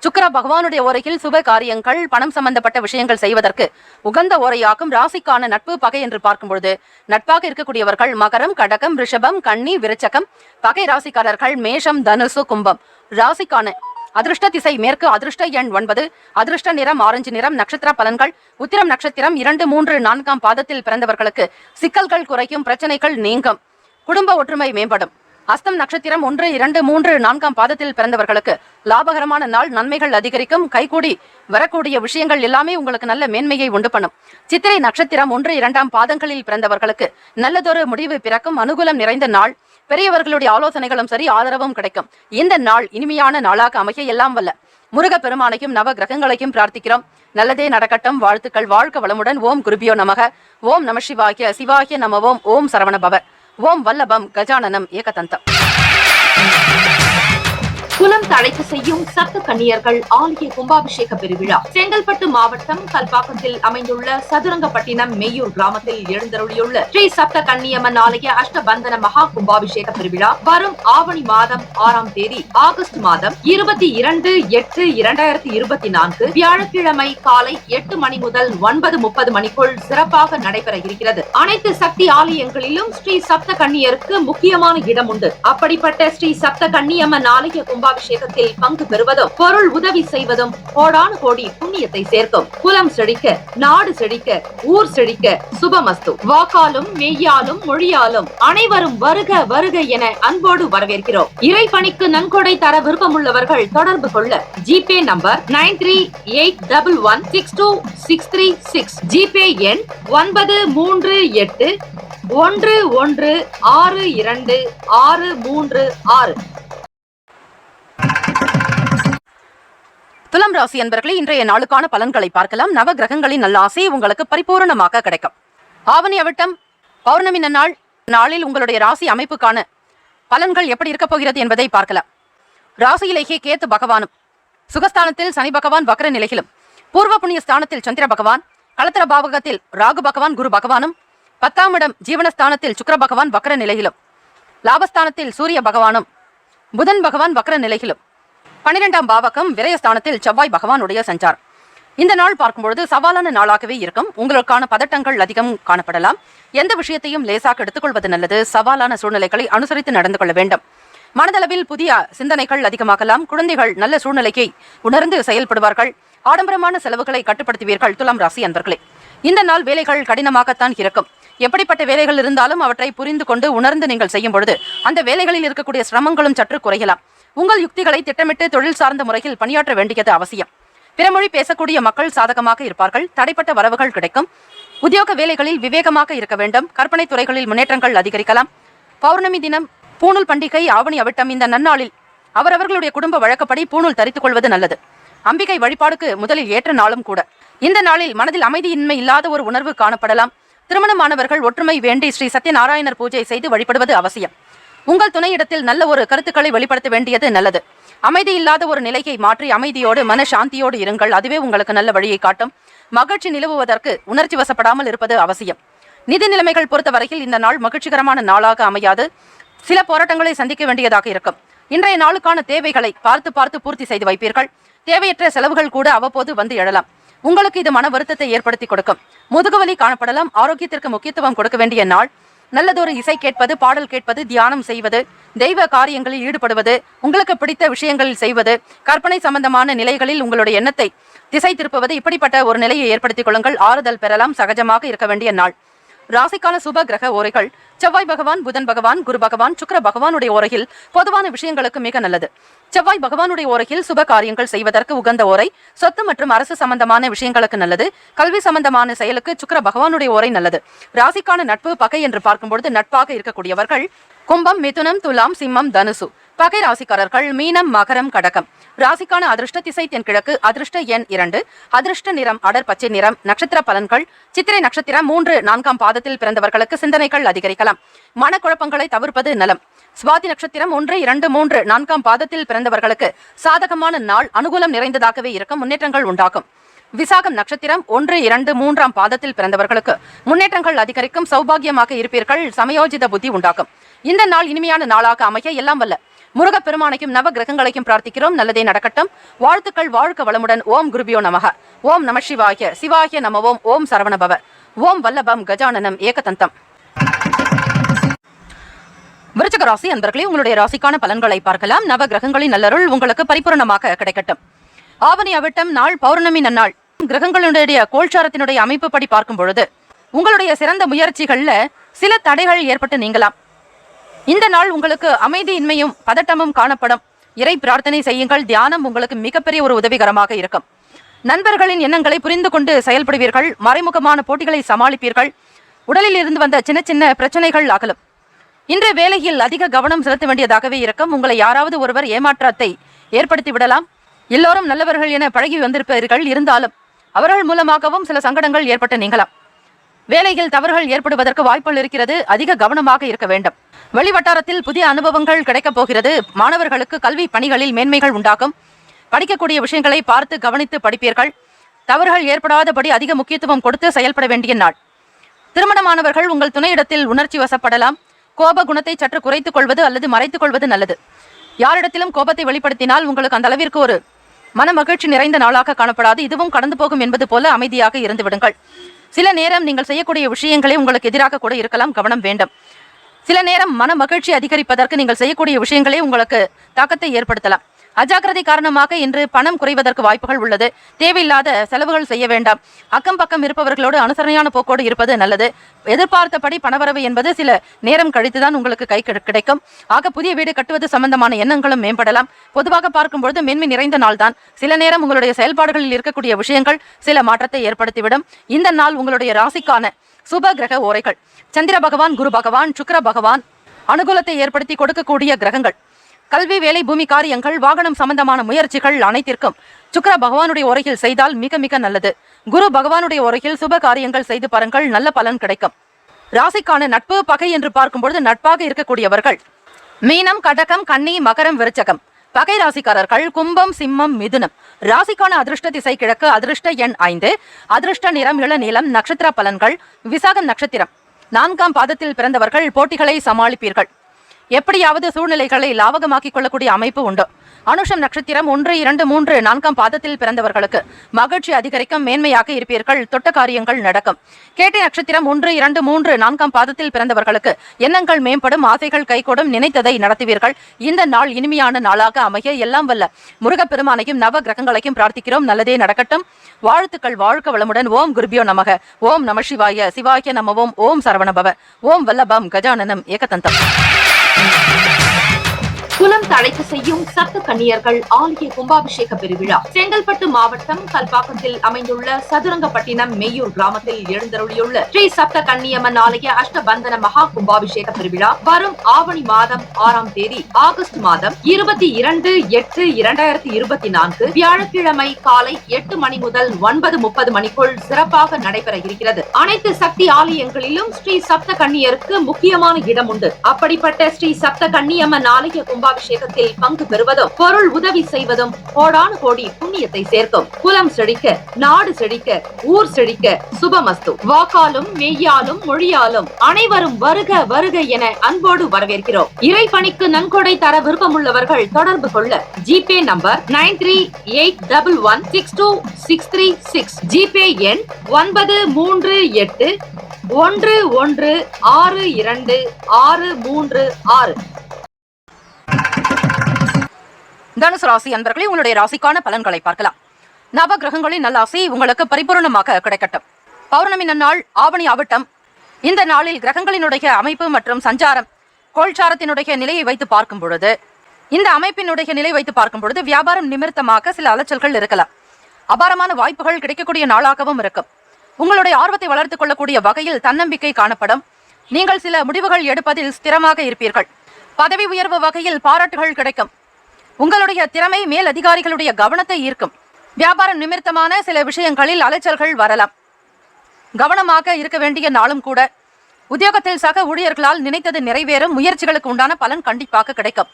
சுக்கிர பகவானுடைய ஓரையில் சுப காரியங்கள், பணம் சம்பந்தப்பட்ட விஷயங்கள் செய்வதற்கு உகந்த ஓரையாகும். ராசிக்கான நட்பு பகை என்று பார்க்கும் பொழுது நட்பாக இருக்கக்கூடியவர்கள் மகரம், கடகம், ரிஷபம், கன்னி, விருச்சகம். பகை ராசிக்காரர்கள் மேஷம், தனுசு, கும்பம். ராசிக்கான அதிர்ஷ்ட திசை மேற்கு. அதிர்ஷ்ட எண் 9. அதிர்ஷ்ட நிறம் ஆரஞ்சு நிறம். நட்சத்திர பலன்கள்: உத்திரம் நட்சத்திரம் 2, 3, 4ஆம் பாதத்தில் பிறந்தவர்களுக்கு சிக்கல்கள் குறையும். பிரச்சனைகள் நீங்கும். குடும்ப ஒற்றுமை மேம்படும். அஸ்தம் நட்சத்திரம் 1, 2, 3, 4ஆம் பாதத்தில் பிறந்தவர்களுக்கு லாபகரமான நாள். நன்மைகள் அதிகரிக்கும். கைகூடி வரக்கூடிய விஷயங்கள் எல்லாமே உங்களுக்கு நல்ல மேன்மையை உண்டு பண்ணும். சித்திரை நட்சத்திரம் 1, 2ஆம் பாதங்களில் பிறந்தவர்களுக்கு நல்லதொரு முடிவு பிறக்கும். அனுகூலம் நிறைந்த நாள். பெரியவர்களுடைய ஆலோசனைகளும் சரி, ஆதரவும் கிடைக்கும். இந்த நாள் இனிமையான நாளாக அமைய எல்லாம் வல்ல முருக பெருமானையும் நவ கிரகங்களையும் பிரார்த்திக்கிறோம். நல்லதே நடக்கட்டும். வாழ்த்துக்கள். வாழ்க வளமுடன். ஓம் குருபியோ நமக. ஓம் நம சிவாய. சிவாய நமவோம். ஓம் சரவண பவ. ஓம் வல்லபம் கஜானனம் ஏகதந்தம். குலம் தழைக்க செய்யும் சப்த கன்னியர்கள் ஆலய கும்பாபிஷேக பெருவிழா செங்கல்பட்டு மாவட்டம் கல்பாக்கத்தில் அமைந்துள்ள சதுரங்கப்பட்டினம் மெய்யூர் கிராமத்தில் எழுந்தருளியுள்ள ஸ்ரீ சப்த கன்னியம்மன் ஆலய அஷ்டபந்தன மகா கும்பாபிஷேக பெருவிழா வரும் ஆவணி மாதம் 6ஆம் தேதி ஆகஸ்ட் மாதம் 22/8/2024 வியாழக்கிழமை காலை 8 மணி முதல் 9:30 மணிக்குள் சிறப்பாக நடைபெற இருக்கிறது. அனைத்து சக்தி ஆலயங்களிலும் ஸ்ரீ சப்த கன்னியருக்கு முக்கியமான இடம் உண்டு. அப்படிப்பட்ட ஸ்ரீ சப்த கன்னியம்மன் ஆலய கும்பாபிஷேகத்தில் பங்கு பெறுவதும் பொருள் உதவி செய்வதும் கோடானு கோடி புண்ணியத்தை சேர்க்கும். குலம் செழிக்க, நாடு செழிக்க, ஊர் செழிக்க சுபமஸ்து. வாக்காலும் மெய்யாலும் மொழியாலும் அனைவரும் வருக வருக என அன்போடு வரவேற்கிறோம். இறைப்பணிக்கு நன்கொடை தர விருப்பமுள்ளவர்கள் தொடர்பு கொள்ள ஜிபே நம்பர் 9381162636, ஜிபே எண் 93811626366. துலாம் ராசி அன்பர்களே, இன்றைய நாளுக்கான பலன்களை பார்க்கலாம். நவ கிரகங்களின் நல்ல ஆசை உங்களுக்கு பரிபூரணமாக கிடைக்கும். ஆவணி அவிட்டம் பௌர்ணமி நன்னாள். நாளில் உங்களுடைய ராசி அமைப்புக்கான பலன்கள் எப்படி இருக்க போகிறது என்பதை பார்க்கலாம். ராசியிலேயே கேத்து பகவானும், சுகஸ்தானத்தில் சனி பகவான் வக்ர நிலையிலும், பூர்வ புண்ணிய ஸ்தானத்தில் சந்திர பகவான், களத்திர பாவகத்தில் ராகு பகவான் குரு பகவானும், 10ஆம் இடம் ஜீவனஸ்தானத்தில் சுக்கிர பகவான் வக்ர நிலையிலும், லாபஸ்தானத்தில் சூரிய பகவானும், புதன் பகவான் வக்ர நிலையிலும், 12ஆம் பாவகம் விரயஸ்தானத்தில் செவ்வாய் பகவானுடைய சஞ்சாரம். இந்த நாள் பார்க்கும்பொழுது சவாலான நாளாகவே இருக்கும். உங்களுக்கான பதட்டங்கள் அதிகம் காணப்படலாம். எந்த விஷயத்தையும் லேசாக எடுத்துக்கொள்வது நல்லது. சவாலான சூழ்நிலைகளை அனுசரித்து நடந்து கொள்ள வேண்டும். மனதளவில் புதிய சிந்தனைகள் அதிகமாகலாம். குழந்தைகள் நல்ல சூழ்நிலையை உணர்ந்து செயல்படுவார்கள். ஆடம்பரமான செலவுகளை கட்டுப்படுத்துவீர்கள். துலாம் ராசி அன்பர்களே, இந்த நாள் வேலைகள் கடினமாகத்தான் இருக்கும். எப்படிப்பட்ட வேலைகள் இருந்தாலும் அவற்றை புரிந்து கொண்டு உணர்ந்து நீங்கள் செய்யும் பொழுது அந்த வேலைகளில் இருக்கக்கூடிய சிரமங்களும் சற்று குறையலாம். உங்கள் யுக்திகளை திட்டமிட்டு தொழில் சார்ந்த முறையில் பணியாற்ற வேண்டியது அவசியம். பிறமொழி பேசக்கூடிய மக்கள் சாதகமாக இருப்பார்கள். தடைப்பட்ட வரவுகள் கிடைக்கும். உத்தியோக வேலைகளில் விவேகமாக இருக்க வேண்டும். கற்பனை துறைகளில் முன்னேற்றங்கள் அதிகரிக்கலாம். பௌர்ணமி தினம் பூணூல் பண்டிகை ஆவணி அவிட்டம். இந்த நன்னாளில் அவரவர்களுடைய குடும்ப வழக்கப்படி பூணூல் தரித்துக் கொள்வது நல்லது. அம்பிகை வழிபாடுக்கு முதலில் ஏற்ற நாளும் கூட. இந்த நாளில் மனதில் அமைதியின்மை இல்லாத ஒரு உணர்வு காணப்படலாம். திருமணமானவர்கள் ஒற்றுமை வேண்டி ஸ்ரீ சத்யநாராயணர் பூஜை செய்து வழிபடுவது அவசியம். உங்கள் துணையிடத்தில் நல்ல ஒரு கருத்துக்களை வெளிப்படுத்த வேண்டியது நல்லது. அமைதி இல்லாத ஒரு நிலையை மாற்றி அமைதியோடு மனசாந்தியோடு இருங்கள். அதுவே உங்களுக்கு நல்ல வழியை காட்டும். மகிழ்ச்சி நிலவுவதற்கு உணர்ச்சி வசப்படாமல் இருப்பது அவசியம். நிதி நிலைமைகள் பொறுத்தவரையில் இந்த நாள் மகிழ்ச்சிகரமான நாளாக அமையாது. சில போராட்டங்களை சந்திக்க வேண்டியதாக இருக்கும். இன்றைய நாளுக்கான தேவைகளை பார்த்து பூர்த்தி செய்து வைப்பீர்கள். தேவையற்ற செலவுகள் கூட அவ்வப்போது வந்து எழலாம். உங்களுக்கு இது மன வருத்தத்தை ஏற்படுத்தி கொடுக்கும். முதுகுவலி காணப்படலாம். ஆரோக்கியத்திற்கு முக்கியத்துவம் கொடுக்க வேண்டிய நாள். நல்லதொரு இசை கேட்பது, பாடல் கேட்பது, தியானம் செய்வது, தெய்வ காரியங்களில் ஈடுபடுவது, உங்களுக்கு பிடித்த விஷயங்களில் செய்வது, கற்பனை சம்பந்தமான நிலைகளில் உங்களுடைய எண்ணத்தை திசை திருப்புவது, இப்படிப்பட்ட ஒரு நிலையை ஏற்படுத்திக் கொள்ளுங்கள். ஆறுதல் பெறலாம். சகஜமாக இருக்க வேண்டிய நாள். ராசிக்கான சுப கிரக ஓரைகள் செவ்வாய் பகவான், புதன் பகவான், குரு பகவான், சுக்கிர பகவானுடைய ஓரையில் பொதுவான விஷயங்களுக்கு மிக நல்லது. செவ்வாய் பகவானுடைய ஓரையில் சுப காரியங்கள் செய்வதற்கு உகந்த ஓரை. சொத்து மற்றும் அரசு சம்பந்தமான விஷயங்களுக்கு நல்லது. கல்வி சம்பந்தமான செயலுக்கு சுக்கிர பகவானுடைய ஓரை நல்லது. ராசிக்கான நட்பு பகை என்று பார்க்கும்பொழுது நட்பாக இருக்கக்கூடியவர்கள் கும்பம், மிதுனம், துலாம், சிம்மம், தனுசு. பகை ராசிக்காரர்கள் மீனம், மகரம், கடகம். ராசிக்கான அதிர்ஷ்ட திசை தென்கிழக்கு. அதிர்ஷ்ட எண் 2. அதிர்ஷ்ட நிறம் அடர் பச்சை நிறம். நட்சத்திர பலன்கள். சித்திரை நட்சத்திரம் 3, 4ஆம் பாதத்தில் பிறந்தவர்களுக்கு சிந்தனைகள் அதிகரிக்கலாம். மனக்குழப்பங்களை தவிர்ப்பது நலம். சுவாதி நட்சத்திரம் 1, 2, 3, 4ஆம் பாதத்தில் பிறந்தவர்களுக்கு சாதகமான நாள். அனுகூலம் நிறைந்ததாகவே இருக்கும். முன்னேற்றங்கள் உண்டாகும். விசாகம் நட்சத்திரம் 1, 2, 3ஆம் பாதத்தில் பிறந்தவர்களுக்கு முன்னேற்றங்கள் அதிகரிக்கும். சௌபாகியமாக இருப்பீர்கள். சமயோஜித புத்தி உண்டாகும். இந்த நாள் இனிமையான நாளாக அமைய எல்லாம் வல்ல முருகப் பெருமானையும் நவ கிரகங்களையும் பிரார்த்திக்கிறோம். நல்லதே நடக்கட்டும். வாழ்த்துக்கள். வாழ்க வளமுடன். ஓம் குருபியோ நமக. ஓம் நம சிவாய. சிவாய நமவோம். ஓம் சரவணபவ. ஓம் வல்லபம் கஜானனம் ஏகதந்தம். விருச்சிக ராசி அன்பர்களே, உங்களுடைய ராசிக்கான பலன்களை பார்க்கலாம். நவ கிரகங்களின் நல்லருள் உங்களுக்கு பரிபூர்ணமாக கிடைக்கட்டும். ஆவணி அவிட்டம் நாள் பௌர்ணமி நன்னாள். கிரகங்களுடைய கோல்சாரத்தினுடைய அமைப்பு படி பார்க்கும் பொழுது உங்களுடைய சிறந்த முயற்சிகள்ல சில தடைகள் ஏற்பட்டு நீங்கலாம். இந்த நாள் உங்களுக்கு அமைதியின்மையும் பதட்டமும் காணப்படும். இறை பிரார்த்தனை செய்யுங்கள். தியானம் உங்களுக்கு மிகப்பெரிய ஒரு உதவிகரமாக இருக்கும். நண்பர்களின் எண்ணங்களை புரிந்து கொண்டு செயல்படுவீர்கள். மறைமுகமான போட்டிகளை சமாளிப்பீர்கள். உடலில் இருந்து வந்த சின்ன சின்ன பிரச்சனைகள் அகலும். இன்று வேலையில் அதிக கவனம் செலுத்த வேண்டியதாகவே இருக்கும். உங்களை யாராவது ஒருவர் ஏமாற்றத்தை ஏற்படுத்தி விடலாம். எல்லோரும் நல்லவர்கள் என பழகி வந்திருப்பீர்கள். இருந்தாலும் அவர்கள் மூலமாகவும் சில சங்கடங்கள் ஏற்பட்டு நீங்கலாம். வேலையில் தவறுகள் ஏற்படுவதற்கு வாய்ப்புகள் இருக்கிறது. அதிக கவனமாக இருக்க வேண்டும். வெளிவட்டாரத்தில் புதிய அனுபவங்கள் கிடைக்கப் போகிறது. மாணவர்களுக்கு கல்வி பணிகளில் மேன்மைகள் உண்டாகும். படிக்கக்கூடிய விஷயங்களை பார்த்து கவனித்து படிப்பீர்கள். தவறுகள் ஏற்படாதபடி அதிக முக்கியத்துவம் கொடுத்து செயல்பட வேண்டிய நாள். திருமணமானவர்கள் உங்கள் துணையிடத்தில் உணர்ச்சி வசப்படலாம். கோப குணத்தை சற்று குறைத்துக் கொள்வது அல்லது மறைத்துக் கொள்வது நல்லது. யாரிடத்திலும் கோபத்தை வெளிப்படுத்தினால் உங்களுக்கு அந்த அளவிற்கு ஒரு மன மகிழ்ச்சி நிறைந்த நாளாக காணப்படாது. இதுவும் கடந்து போகும் என்பது போல அமைதியாக இருந்து விடுங்கள். சில நேரம் நீங்கள் செய்யக்கூடிய விஷயங்களே உங்களுக்கு எதிராக கூட இருக்கலாம். கவனம் வேண்டும். சில நேரம் மன மகிழ்ச்சி அதிகரிப்பதற்கு நீங்கள் செய்யக்கூடிய விஷயங்களே உங்களுக்கு தாக்கத்தை ஏற்படுத்தலாம். அஜாக்கிரதை காரணமாக இன்று பணம் குறைவதற்கு வாய்ப்புகள் உள்ளது. தேவையில்லாத செலவுகள் செய்ய வேண்டாம். அக்கம் பக்கம் இருப்பவர்களோடு அனுசரணையான போக்கோடு இருப்பது நல்லது. எதிர்பார்த்தபடி பணவரவு என்பது சில நேரம் கழித்துதான் உங்களுக்கு கை கிடைக்கும். ஆக புதிய வீடு கட்டுவது சம்பந்தமான எண்ணங்களும் மேம்படலாம். பொதுவாக பார்க்கும்பொழுது மேன்மை நிறைந்த நாள் தான். சில நேரம் உங்களுடைய செயல்பாடுகளில் இருக்கக்கூடிய விஷயங்கள் சில மாற்றத்தை ஏற்படுத்திவிடும். இந்த நாள் உங்களுடைய ராசிக்கான சுப கிரக ஓரைகள். சந்திர பகவான், குரு பகவான், சுக்கிர பகவான் அனுகூலத்தை ஏற்படுத்தி கொடுக்கக்கூடிய கிரகங்கள். கல்வி, வேலை, பூமி காரியங்கள், வாகனம் சம்பந்தமான முயற்சிகள் அனைத்திற்கும் சுக்கிர பகவானுடைய உரையில் செய்தால் மிக மிக நல்லது. குரு பகவானுடைய உரையில் சுப காரியங்கள் செய்து பாருங்கள். நல்ல பலன் கிடைக்கும். ராசிக்கான நட்பு பகை என்று பார்க்கும்பொழுது நட்பாக இருக்கக்கூடியவர்கள் மீனம், கடகம், கன்னி, மகரம், விருச்சகம். பகை ராசிக்காரர்கள் கும்பம், சிம்மம், மிதுனம். ராசிக்கான அதிர்ஷ்ட திசை கிழக்கு. அதிர்ஷ்ட எண் 5. அதிர்ஷ்ட நிறம் இளநீலம். நட்சத்திர பலன்கள். விசாகம் நட்சத்திரம் 4ஆம் பாதத்தில் பிறந்தவர்கள் போட்டிகளை சமாளிப்பீர்கள். எப்படியாவது சூழ்நிலைகளை லாபகமாக்கிக் கொள்ளக்கூடிய அமைப்பு உண்டு. அனுஷம் நட்சத்திரம் 1, 2, 3, 4ஆம் பாதத்தில் பிறந்தவர்களுக்கு மகிழ்ச்சி அதிகரிக்கும். மேன்மையாக இருப்பீர்கள். தொட்ட காரியங்கள் நடக்கும். கேட்டை நட்சத்திரம் 1, 2, 3, 4ஆம் பாதத்தில் பிறந்தவர்களுக்கு எண்ணங்கள் மேம்படும். ஆசைகள் கைகூடும். நினைத்ததை நடத்துவீர்கள். இந்த நாள் இனிமையான நாளாக அமைய எல்லாம் வல்ல முருகப்பெருமானையும் நவ கிரகங்களையும் பிரார்த்திக்கிறோம். நல்லதே நடக்கட்டும். வாழ்த்துக்கள். வாழ்க வளமுடன். ஓம் குருபியோ நமக. ஓம் நம சிவாய. சிவாய நமவோம். ஓம் சரவணபவ. ஓம் வல்லபம் கஜானனம் ஏகதந்தம். குலம் தழைக்க செய்யும் சப்த கன்னியர்கள் ஆலய கும்பாபிஷேக பெருவிழா செங்கல்பட்டு மாவட்டம் கல்பாக்கத்தில் அமைந்துள்ள சதுரங்கப்பட்டினம் மெய்யூர் கிராமத்தில் எழுந்தருளியுள்ள ஸ்ரீ சப்த கன்னியம்மன் ஆலய அஷ்டபந்தன மகா கும்பாபிஷேக பெருவிழா வரும் ஆவணி மாதம் 6ஆம் தேதி ஆகஸ்ட் மாதம் 22/8/2024 வியாழக்கிழமை காலை 8 மணி முதல் 9:30 மணிக்குள் சிறப்பாக நடைபெற இருக்கிறது. அனைத்து சக்தி ஆலயங்களிலும் ஸ்ரீ சப்த கன்னியருக்கு முக்கியமான இடம் உண்டு. அப்படிப்பட்ட ஸ்ரீ சப்த கன்னியம்மன் ஆலய கும்பாபிஷேகத்தில் பங்கு பெறுவதும் பொருள் உதவி செய்வதும் கோடானு கோடி புண்ணியத்தை சேர்க்கும். குலம் செழிக்க, நாடு செழிக்க, ஊர் செழிக்க சுபமஸ்து. வாக்காலும் மெய்யாலும் மொழியாலும் அனைவரும் வருக வருக என அன்போடு வரவேற்கிறோம். இறைப்பணிக்கு நன்கொடை தர விருப்பமுள்ளவர்கள் தொடர்பு கொள்ள ஜிபே நம்பர் 9381162636, ஜிபே எண் 93811626366. தனுசு ராசி அன்பர்களே, உங்களுடைய ராசிக்கான பலன்களை பார்க்கலாம். நவ கிரகங்களின் நல்லாசி உங்களுக்கு பரிபூர்ணமாக கிடைக்கட்டும். பௌர்ணமி நன்னாள் ஆவணி அவிட்டம். இந்த நாளில் கிரகங்களினுடைய அமைப்பு மற்றும் சஞ்சாரம் கோல்சாரத்தினுடைய நிலையை வைத்து பார்க்கும் பொழுது, இந்த அமைப்பினுடைய நிலை வைத்து பார்க்கும் பொழுது வியாபாரம் நிமித்தமாக சில அலைச்சல்கள் இருக்கலாம். அபாரமான வாய்ப்புகள் கிடைக்கக்கூடிய நாளாகவும் இருக்கும். உங்களுடைய ஆர்வத்தை வளர்த்துக் கொள்ளக்கூடிய வகையில் தன்னம்பிக்கை காணப்படும். நீங்கள் சில முடிவுகள் எடுப்பதில் ஸ்திரமாக இருப்பீர்கள். பதவி உயர்வு வகையில் பாராட்டுகள் கிடைக்கும். உங்களுடைய திறமை மேல் அதிகாரிகளுடைய கவனத்தை ஈர்க்கும். வியாபாரம் நிமித்தமான சில விஷயங்களில் அலைச்சல்கள் வரலாம். கவனமாக இருக்க வேண்டிய நாளும் கூட. உத்தியோகத்தில் சக ஊழியர்களால் நினைத்தது நிறைவேறும். முயற்சிகளுக்கு உண்டான பலன் கண்டிப்பாக கிடைக்கும்.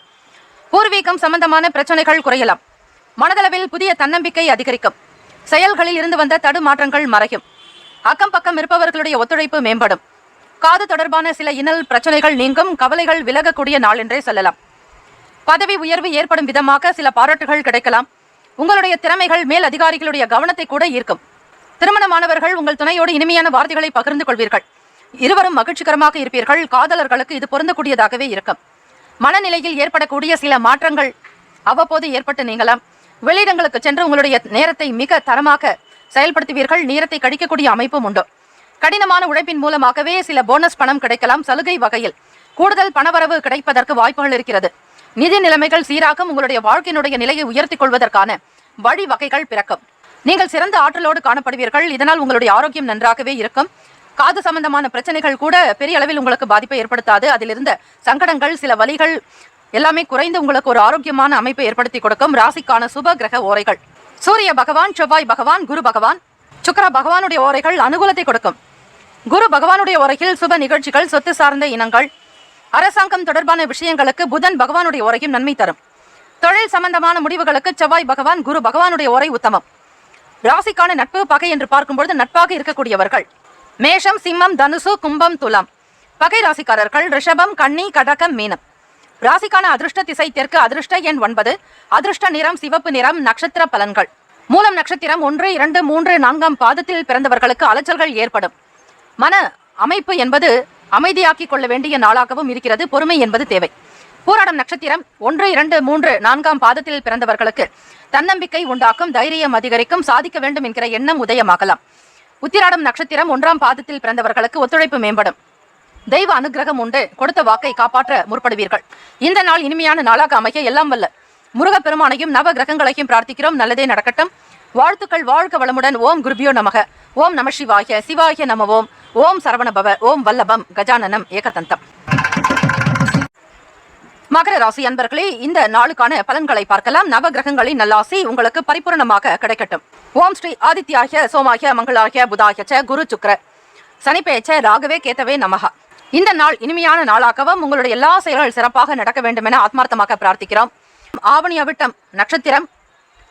பூர்வீகம் சம்பந்தமான பிரச்சனைகள் குறையலாம். மனதளவில் புதிய தன்னம்பிக்கை அதிகரிக்கும். செயல்களில் இருந்து வந்த தடுமாற்றங்கள் மறையும். அக்கம் பக்கம் இருப்பவர்களுடைய ஒத்துழைப்பு மேம்படும். காது தொடர்பான சில இன்னல் பிரச்சனைகள் நீங்கும். கவலைகள் விலகக்கூடிய நாள் என்றே சொல்லலாம். பதவி உயர்வு ஏற்படும் விதமாக சில பாராட்டுகள் கிடைக்கலாம். உங்களுடைய திறமைகள் மேல் அதிகாரிகளுடைய கவனத்தை கூட ஈர்க்கும். திருமணமானவர்கள் உங்கள் துணையோடு இனிமையான வார்த்தைகளை பகிர்ந்து கொள்வீர்கள். இருவரும் மகிழ்ச்சிகரமாக இருப்பீர்கள். காதலர்களுக்கு இது பொருந்தக்கூடியதாகவே இருக்கும். மனநிலையில் ஏற்படக்கூடிய சில மாற்றங்கள் அவ்வப்போது ஏற்பட்டு நீங்கலாம். வெளியிடங்களுக்கு சென்று உங்களுடைய நேரத்தை மிக தரமாக செயல்படுத்துவீர்கள். நேரத்தை கழிக்கக்கூடிய அமைப்பும் உண்டு. கடினமான உழைப்பின் மூலமாகவே சில போனஸ் பணம் கிடைக்கலாம். சலுகை வகையில் கூடுதல் பணவரவு கிடைப்பதற்கு வாய்ப்புகள் இருக்கிறது. நிதி நிலைமைகள் சீராகும். உங்களுடைய வாழ்க்கையினுடைய நிலையை உயர்த்திக் கொள்வதற்கான வழிவகைகள் பிறக்கும். நீங்கள் சிறந்த ஆற்றலோடு காணப்படுவீர்கள். இதனால் உங்களுடைய ஆரோக்கியம் நன்றாகவே இருக்கும். காது சம்பந்தமான பிரச்சனைகள் கூட பெரிய அளவில் உங்களுக்கு பாதிப்பை ஏற்படுத்தாது. அதிலிருந்த சங்கடங்கள், சில வலிகள் எல்லாமே குறைந்து உங்களுக்கு ஒரு ஆரோக்கியமான அமைப்பை ஏற்படுத்தி கொடுக்கும். ராசிக்கான சுப கிரக ஓரைகள்: சூரிய பகவான், செவ்வாய் பகவான், குரு பகவான், சுக்கிர பகவானுடைய ஓரைகள் அனுகூலத்தை கொடுக்கும். குரு பகவானுடைய ஓரையில் சுப நிகழ்ச்சிகள், சொத்து சார்ந்த இனங்கள், அரசாங்கம் தொடர்பான விஷயங்களுக்கு புதன் பகவானுடைய ஓரையும் நன்மை தரும். தொழில் சம்பந்தமான முடிவுகளுக்கு செவ்வாய் பகவான், குரு பகவானுடைய ஓரை உத்தமம். ராசிக்கான நட்பு பகை என்று பார்க்கும்பொழுது நட்பாக இருக்கக்கூடியவர்கள் மேஷம், சிம்மம், தனுசு, கும்பம், துலாம். பகை ராசிக்காரர்கள் ரிஷபம், கன்னி, கடகம், மீனம். ராசிக்கான அதிர்ஷ்ட திசை தெற்கு. அதிர்ஷ்ட எண் 9. அதிர்ஷ்ட நிறம் சிவப்பு நிறம். நட்சத்திர பலன்கள்: மூலம் நட்சத்திரம் 1, 2, 3, 4ஆம் பாதத்தில் பிறந்தவர்களுக்கு அலைச்சல்கள் ஏற்படும். மன அமைப்பு என்பது அமைதியாக்கிக் கொள்ள வேண்டிய நாளாகவும் இருக்கிறது. பொறுமை என்பது தேவை. பூராடம் நட்சத்திரம் 1, 2, 3, 4ஆம் பாதத்தில் பிறந்தவர்களுக்கு தன்னம்பிக்கை உண்டாக்கும். தைரியம் அதிகரிக்கும். சாதிக்க வேண்டும் என்கிற எண்ணம் உதயமாகலாம். உத்திராடம் நட்சத்திரம் 1ஆம் பாதத்தில் பிறந்தவர்களுக்கு ஒத்துழைப்பு மேம்படும். தெய்வ அனுகிரகம் உண்டு. கொடுத்த வாக்கை காப்பாற்ற முற்படுவீர்கள். இந்த நாள் இனிமையான நாளாக அமைய எல்லாம் வல்ல முருகப்பெருமானையும் நவ கிரகங்களையும் பிரார்த்திக்கிறோம். நல்லதே நடக்கட்டும். வாழ்த்துக்கள். வாழ்க வளமுடன். ஓம் குருபியோ நமக. ஓம் நம சிவாய. சிவாய நம. ஓம் ஓம் சரவணபவ. ஓம் வல்லபம் கஜானனம் ஏகதந்தம். மகர ராசி அன்பர்களே, இந்த நாளுக்கான பலன்களை பார்க்கலாம். நவ கிரகங்களின் நல்லாசி உங்களுக்கு பரிபூர்ணமாக கிடைக்கட்டும். ஓம் ஸ்ரீ ஆதித்யாய சோமாய மங்களாய புதாய ச குரு சுக்ர சனிப்பேச்ச ராகவே கேத்தவே நமக. இந்த நாள் இனிமையான நாளாகவும் உங்களுடைய எல்லா செயல்கள் சிறப்பாக நடக்க வேண்டும் என ஆத்மார்த்தமாக பிரார்த்திக்கிறோம். ஆவணி அவிட்டம் நட்சத்திரம்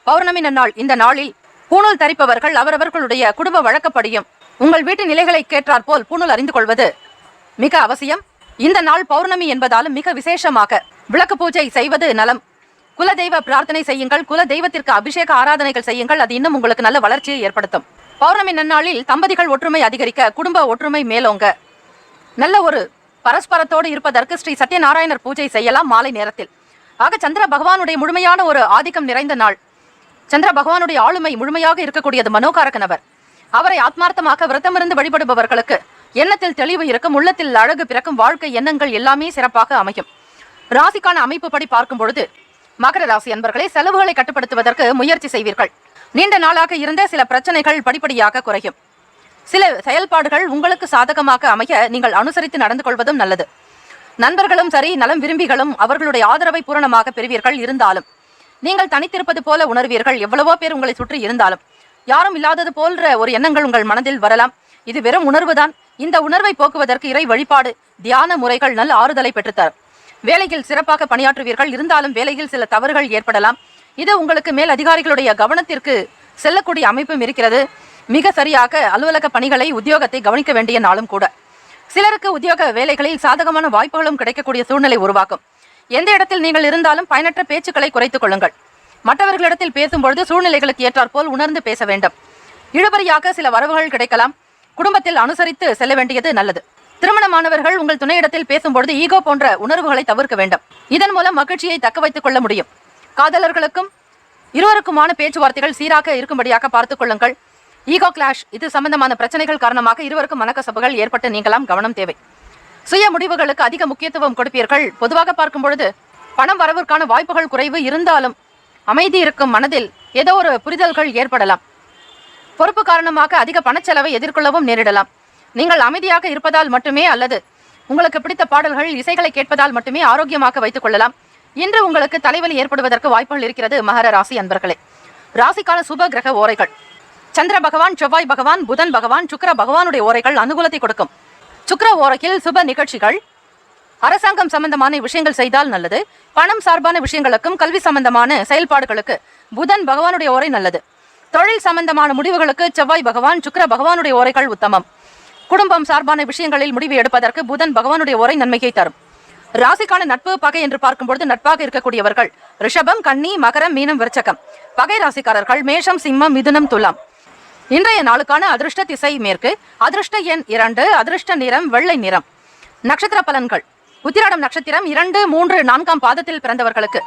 பௌர்ணமி நன்னாள். இந்த நாளில் பூணூல் தரிப்பவர்கள் அவரவர்களுடைய குடும்ப வழக்கப்படியும் உங்கள் வீட்டு நிலைகளை கேட்டாற் போல் பூணூல் அறிந்து கொள்வது மிக அவசியம். இந்த நாள் பௌர்ணமி என்பதாலும் மிக விசேஷமாக விளக்கு பூஜை செய்வது நலம். குலதெய்வ பிரார்த்தனை செய்யுங்கள். குல தெய்வத்திற்கு அபிஷேக ஆராதனைகள் செய்யுங்கள். அது இன்னும் உங்களுக்கு நல்ல வளர்ச்சியை ஏற்படுத்தும். பௌர்ணமி நன்னாளில் தம்பதிகள் ஒற்றுமை அதிகரிக்க, குடும்ப ஒற்றுமை மேலோங்க, நல்ல ஒரு பரஸ்பரத்தோடு இருப்பதற்கு ஸ்ரீ சத்யநாராயணர் பூஜை செய்யலாம் மாலை நேரத்தில். ஆக சந்திர பகவானுடைய முழுமையான ஒரு ஆதிக்கம் நிறைந்த நாள். சந்திர பகவானுடைய ஆளுமை முழுமையாக இருக்கக்கூடியது மனோகாரக நபர். அவரை ஆத்மார்த்தமாக விரதமிருந்து வழிபடுபவர்களுக்கு எண்ணத்தில் தெளிவு இருக்கும். உள்ளத்தில் அழகு பிறக்கும். வாழ்க்கை எண்ணங்கள் எல்லாமே சிறப்பாக அமையும். ராசிக்கான அமைப்பு படி பார்க்கும் பொழுது மகர ராசி அன்பர்களே, செலவுகளை கட்டுப்படுத்துவதற்கு முயற்சி செய்வீர்கள். நீண்ட நாளாக இருந்த சில பிரச்சனைகள் படிப்படியாக குறையும். சில செயல்பாடுகள் உங்களுக்கு சாதகமாக அமைய நீங்கள் அனுசரித்து நடந்து கொள்வதும் நல்லது. நண்பர்களும் சரி, நலம் விரும்பிகளும் அவர்களுடைய ஆதரவை பூரணமாக பெறுவீர்கள். இருந்தாலும் நீங்கள் தனித்திருப்பது போல உணர்வீர்கள். எவ்வளவோ பேர் உங்களை சுற்றி இருந்தாலும் யாரும் இல்லாதது போன்ற ஒரு எண்ணங்கள் உங்கள் மனதில் வரலாம். இது வெறும் உணர்வுதான். இந்த உணர்வை போக்குவதற்கு இறை வழிபாடு, தியான முறைகள் நல்ல ஆறுதலை பெற்றுத்தரும். வேலையில் சிறப்பாக பணியாற்றுவீர்கள். இருந்தாலும் வேலையில் சில தவறுகள் ஏற்படலாம். இது உங்களுக்கு மேல் அதிகாரிகளுடைய கவனத்திற்கு செல்லக்கூடிய அமைப்பும் இருக்கிறது. மிக சரியாக அலுவலக பணிகளை, உத்தியோகத்தை கவனிக்க வேண்டிய நாளும் கூட. சிலருக்கு உத்தியோக வேலைகளில் சாதகமான வாய்ப்புகளும் கிடைக்கக்கூடிய சூழ்நிலை உருவாக்கும். எந்த இடத்தில் நீங்கள் இருந்தாலும் பயனற்ற பேச்சுக்களை குறைத்துக் கொள்ளுங்கள். மற்றவர்களிடத்தில் பேசும்பொழுது சூழ்நிலைகளுக்கு ஏற்றாற்போல் உணர்ந்து பேச வேண்டும். இழுபறியாக சில வரவுகள் கிடைக்கலாம். குடும்பத்தில் அனுசரித்து செல்ல வேண்டியது நல்லது. திருமணமானவர்கள் உங்கள் துணையிடத்தில் பேசும்பொழுது ஈகோ போன்ற உணர்வுகளை தவிர்க்க வேண்டும். இதன் மூலம் மகிழ்ச்சியை தக்க வைத்துக் கொள்ள முடியும். காதலர்களுக்கும் இருவருக்குமான பேச்சுவார்த்தைகள் சீராக இருக்கும்படியாக பார்த்துக் கொள்ளுங்கள். ஈகோ கிளாஷ், இது சம்பந்தமான பிரச்சனைகள் காரணமாக இருவருக்கும் மனக்கசப்புகள் ஏற்பட்டு நீங்களாம். கவனம் தேவை. சுய முடிவுகளுக்கு அதிக முக்கியத்துவம் கொடுப்பீர்கள். பொதுவாக பார்க்கும் பொழுது பணம் வரவிற்கான வாய்ப்புகள் குறைவு. இருந்தாலும் அமைதி இருக்கும் மனதில் ஏதோ ஒரு புரிதல்கள் ஏற்படலாம். பொறுப்பு காரணமாக அதிக பணச்செலவை எதிர்கொள்ளவும் நேரிடலாம். நீங்கள் அமைதியாக இருப்பதால் மட்டுமே அல்லது உங்களுக்கு பிடித்த பாடல்கள், இசைகளை கேட்பதால் மட்டுமே ஆரோக்கியமாக வைத்துக் கொள்ளலாம். இன்று உங்களுக்கு தலைவலி ஏற்படுவதற்கு வாய்ப்புகள் இருக்கிறது. மகர ராசி அன்பர்களே, ராசிக்கான சுப கிரக ஓரைகள்: சந்திர பகவான், செவ்வாய் பகவான், புதன் பகவான், சுக்கிர பகவானுடைய ஓரைகள் அனுகூலத்தை கொடுக்கும். சுக்கிர ஓரையில் சுப நிகழ்ச்சிகள், அரசாங்கம் சம்பந்தமான விஷயங்கள் செய்தால் நல்லது. பணம் சார்பான விஷயங்களுக்கும் கல்வி சம்பந்தமான செயல்பாடுகளுக்கு புதன் பகவானுடைய ஓரை நல்லது. தொழில் சம்பந்தமான முடிவுகளுக்கு செவ்வாய் பகவான், சுக்கிர பகவானுடைய ஓரைகள் உத்தமம். குடும்பம் சார்பான விஷயங்களில் முடிவு எடுப்பதற்கு புதன் பகவானுடைய ஓரை நன்மையை தரும். ராசிக்கான நட்பு பகை என்று பார்க்கும்பொழுது நட்பாக இருக்கக்கூடியவர்கள் ரிஷபம், கன்னி, மகரம், மீனம், விருச்சகம். பகை ராசிக்காரர்கள் மேஷம், சிம்மம், மிதுனம், துலாம். இன்றைய நாளுக்கான அதிர்ஷ்ட திசை மேற்கு. அதிர்ஷ்ட எண் 2. அதிர்ஷ்ட நிறம் வெள்ளை நிறம். நட்சத்திர பலன்கள்: உத்திராடம் நட்சத்திரம் 2, 3, 4ஆம் பாதத்தில் பிறந்தவர்களுக்கு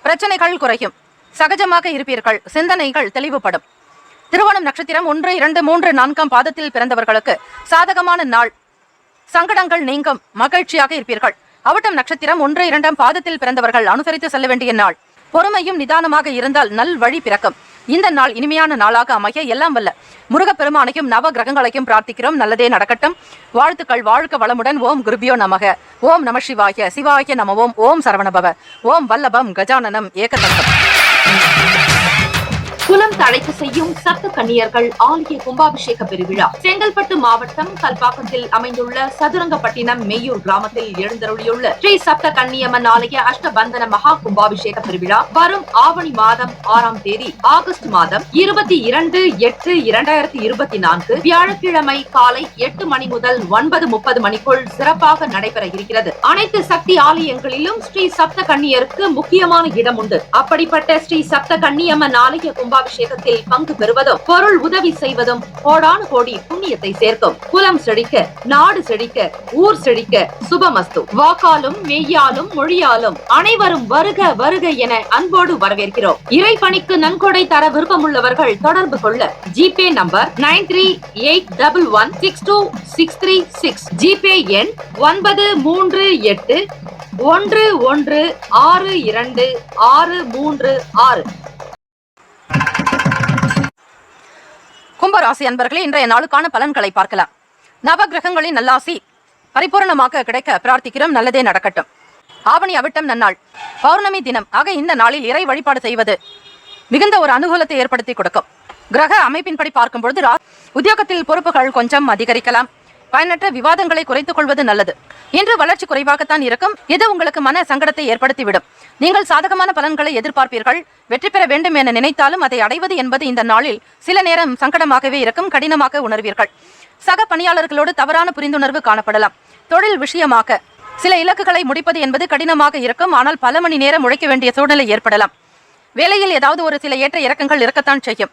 பிரச்சனைகள் குறையும். சகஜமாக இருப்பீர்கள். சிந்தனைகள் தெளிவுபடும். திருவோணம் நட்சத்திரம் 1, 2, 3, 4ஆம் பாதத்தில் பிறந்தவர்களுக்கு சாதகமான நாள். சங்கடங்கள் நீங்கும். மகிழ்ச்சியாக இருப்பீர்கள். அவிட்டம் நட்சத்திரம் 1, 2ஆம் பாதத்தில் பிறந்தவர்கள் அனுசரித்து செல்ல வேண்டிய நாள். பொறுமையும் நிதானமாக இருந்தால் நல் வழி பிறக்கும். இந்த நாள் இனிமையான நாளாக அமைய எல்லாம் வல்ல முருகப்பெருமானையும் நவ கிரகங்களையும் பிரார்த்திக்கிறோம். நல்லதே நடக்கட்டும். வாழ்த்துக்கள். வாழ்க வளமுடன். ஓம் குருபியோ நமக. ஓம் நம சிவாய. சிவாய நம. ஓம். ஓம் சரவணபவ. ஓம் வல்லபம் கஜானனம் ஏகதந்தம். குலம் தழைத்து செய்யும் சப்த கன்னியர்கள் ஆலய கும்பாபிஷேக பெருவிழா செங்கல்பட்டு மாவட்டம் கல்பாக்கத்தில் அமைந்துள்ள சதுரங்கப்பட்டினம் மெய்யூர் கிராமத்தில் எழுந்தருளியுள்ள ஸ்ரீ சப்த கன்னியம்மன் ஆலய அஷ்டபந்தன மகா கும்பாபிஷேக பெருவிழா வரும் ஆவணி மாதம் 6ஆம் தேதி ஆகஸ்ட் மாதம் 22/8/2024 வியாழக்கிழமை காலை 8 மணி முதல் 9:30 மணிக்குள் சிறப்பாக நடைபெற இருக்கிறது. அனைத்து சக்தி ஆலயங்களிலும் ஸ்ரீ சப்த கன்னியருக்கு முக்கியமான இடம் உண்டு. அப்படிப்பட்ட ஸ்ரீ சப்த கன்னியம்மன் ஆலய கும்பாபிஷேகத்தில் பங்கு பெறுவதும் பொருள் உதவி செய்வதும் கோடானு கோடி புண்ணியத்தை சேர்க்கும். குலம் செழிக்க, நாடு செழிக்க, ஊர் செழிக்க. சுபமஸ்து. வாக்காலும் மெய்யாலும் மொழியாலும் அனைவரும் வருக வருக என அன்போடு வரவேற்கிறோம். இறைப்பணிக்கு நன்கொடை தர விருப்பமுள்ளவர்கள் தொடர்பு கொள்ள ஜிபே நம்பர் 9381162636, ஜிபே எண் 93811626336. கும்பராசி அன்பர்களே, இன்றைய நாளுக்கான பலன்களை பார்க்கலாம். நவகிரகங்களின் நல்லாசி பரிபூர்ணமாக கிடைக்க பிரார்த்திக்கிறோம். நல்லதே நடக்கட்டும். ஆவணி அவிட்டம் நன்னாள், பௌர்ணமி தினம். ஆக இந்த நாளில் இறை வழிபாடு செய்வது மிகுந்த ஒரு அனுகூலத்தை ஏற்படுத்தி கொடுக்கும். கிரக அமைப்பின்படி பார்க்கும்பொழுது உத்தியோகத்தில் பொறுப்புகள் கொஞ்சம் அதிகரிக்கலாம். பயனற்ற விவாதங்களை குறைத்துக் கொள்வது நல்லது. இன்று வளர்ச்சி குறைவாகத்தான் இருக்கும். இது உங்களுக்கு மன சங்கடத்தை ஏற்படுத்திவிடும். நீங்கள் சாதகமான பலன்களை எதிர்பார்ப்பீர்கள். வெற்றி பெற வேண்டும் என நினைத்தாலும் அதை அடைவது என்பது இந்த நாளில் சில நேரம் சங்கடமாகவே இருக்கும். கடினமாக உணர்வீர்கள். சக பணியாளர்களோடு தவறான புரிந்துணர்வு காணப்படலாம். தொழில் விஷயமாக சில இலக்குகளை முடிப்பது என்பது கடினமாக இருக்கும். ஆனால் பல மணி நேரம் உழைக்க வேண்டிய சூழ்நிலை ஏற்படலாம். வேலையில் ஏதாவது ஒரு சில ஏற்ற இறக்கங்கள் இருக்கத்தான் செய்யும்.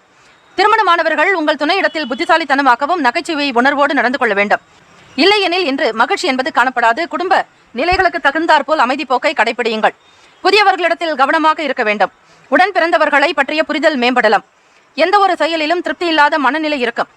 திருமணமானவர்கள் உங்கள் துணையிடத்தில் புத்திசாலித்தனமாகவும் நகைச்சுவை உணர்வோடு நடந்து கொள்ள வேண்டும். இல்லையெனில் இன்று மகிழ்ச்சி என்பது காணப்படாது. குடும்ப நிலைகளுக்கு தகுந்தாற்போல் அமைதி போக்கை கடைபிடியுங்கள். புதியவர்களிடத்தில் கவனமாக இருக்க வேண்டும். உடன் பிறந்தவர்களை பற்றிய புரிதல் மேம்படலாம். எந்த ஒரு செயலிலும் திருப்தி இல்லாத மனநிலை இருக்கும்.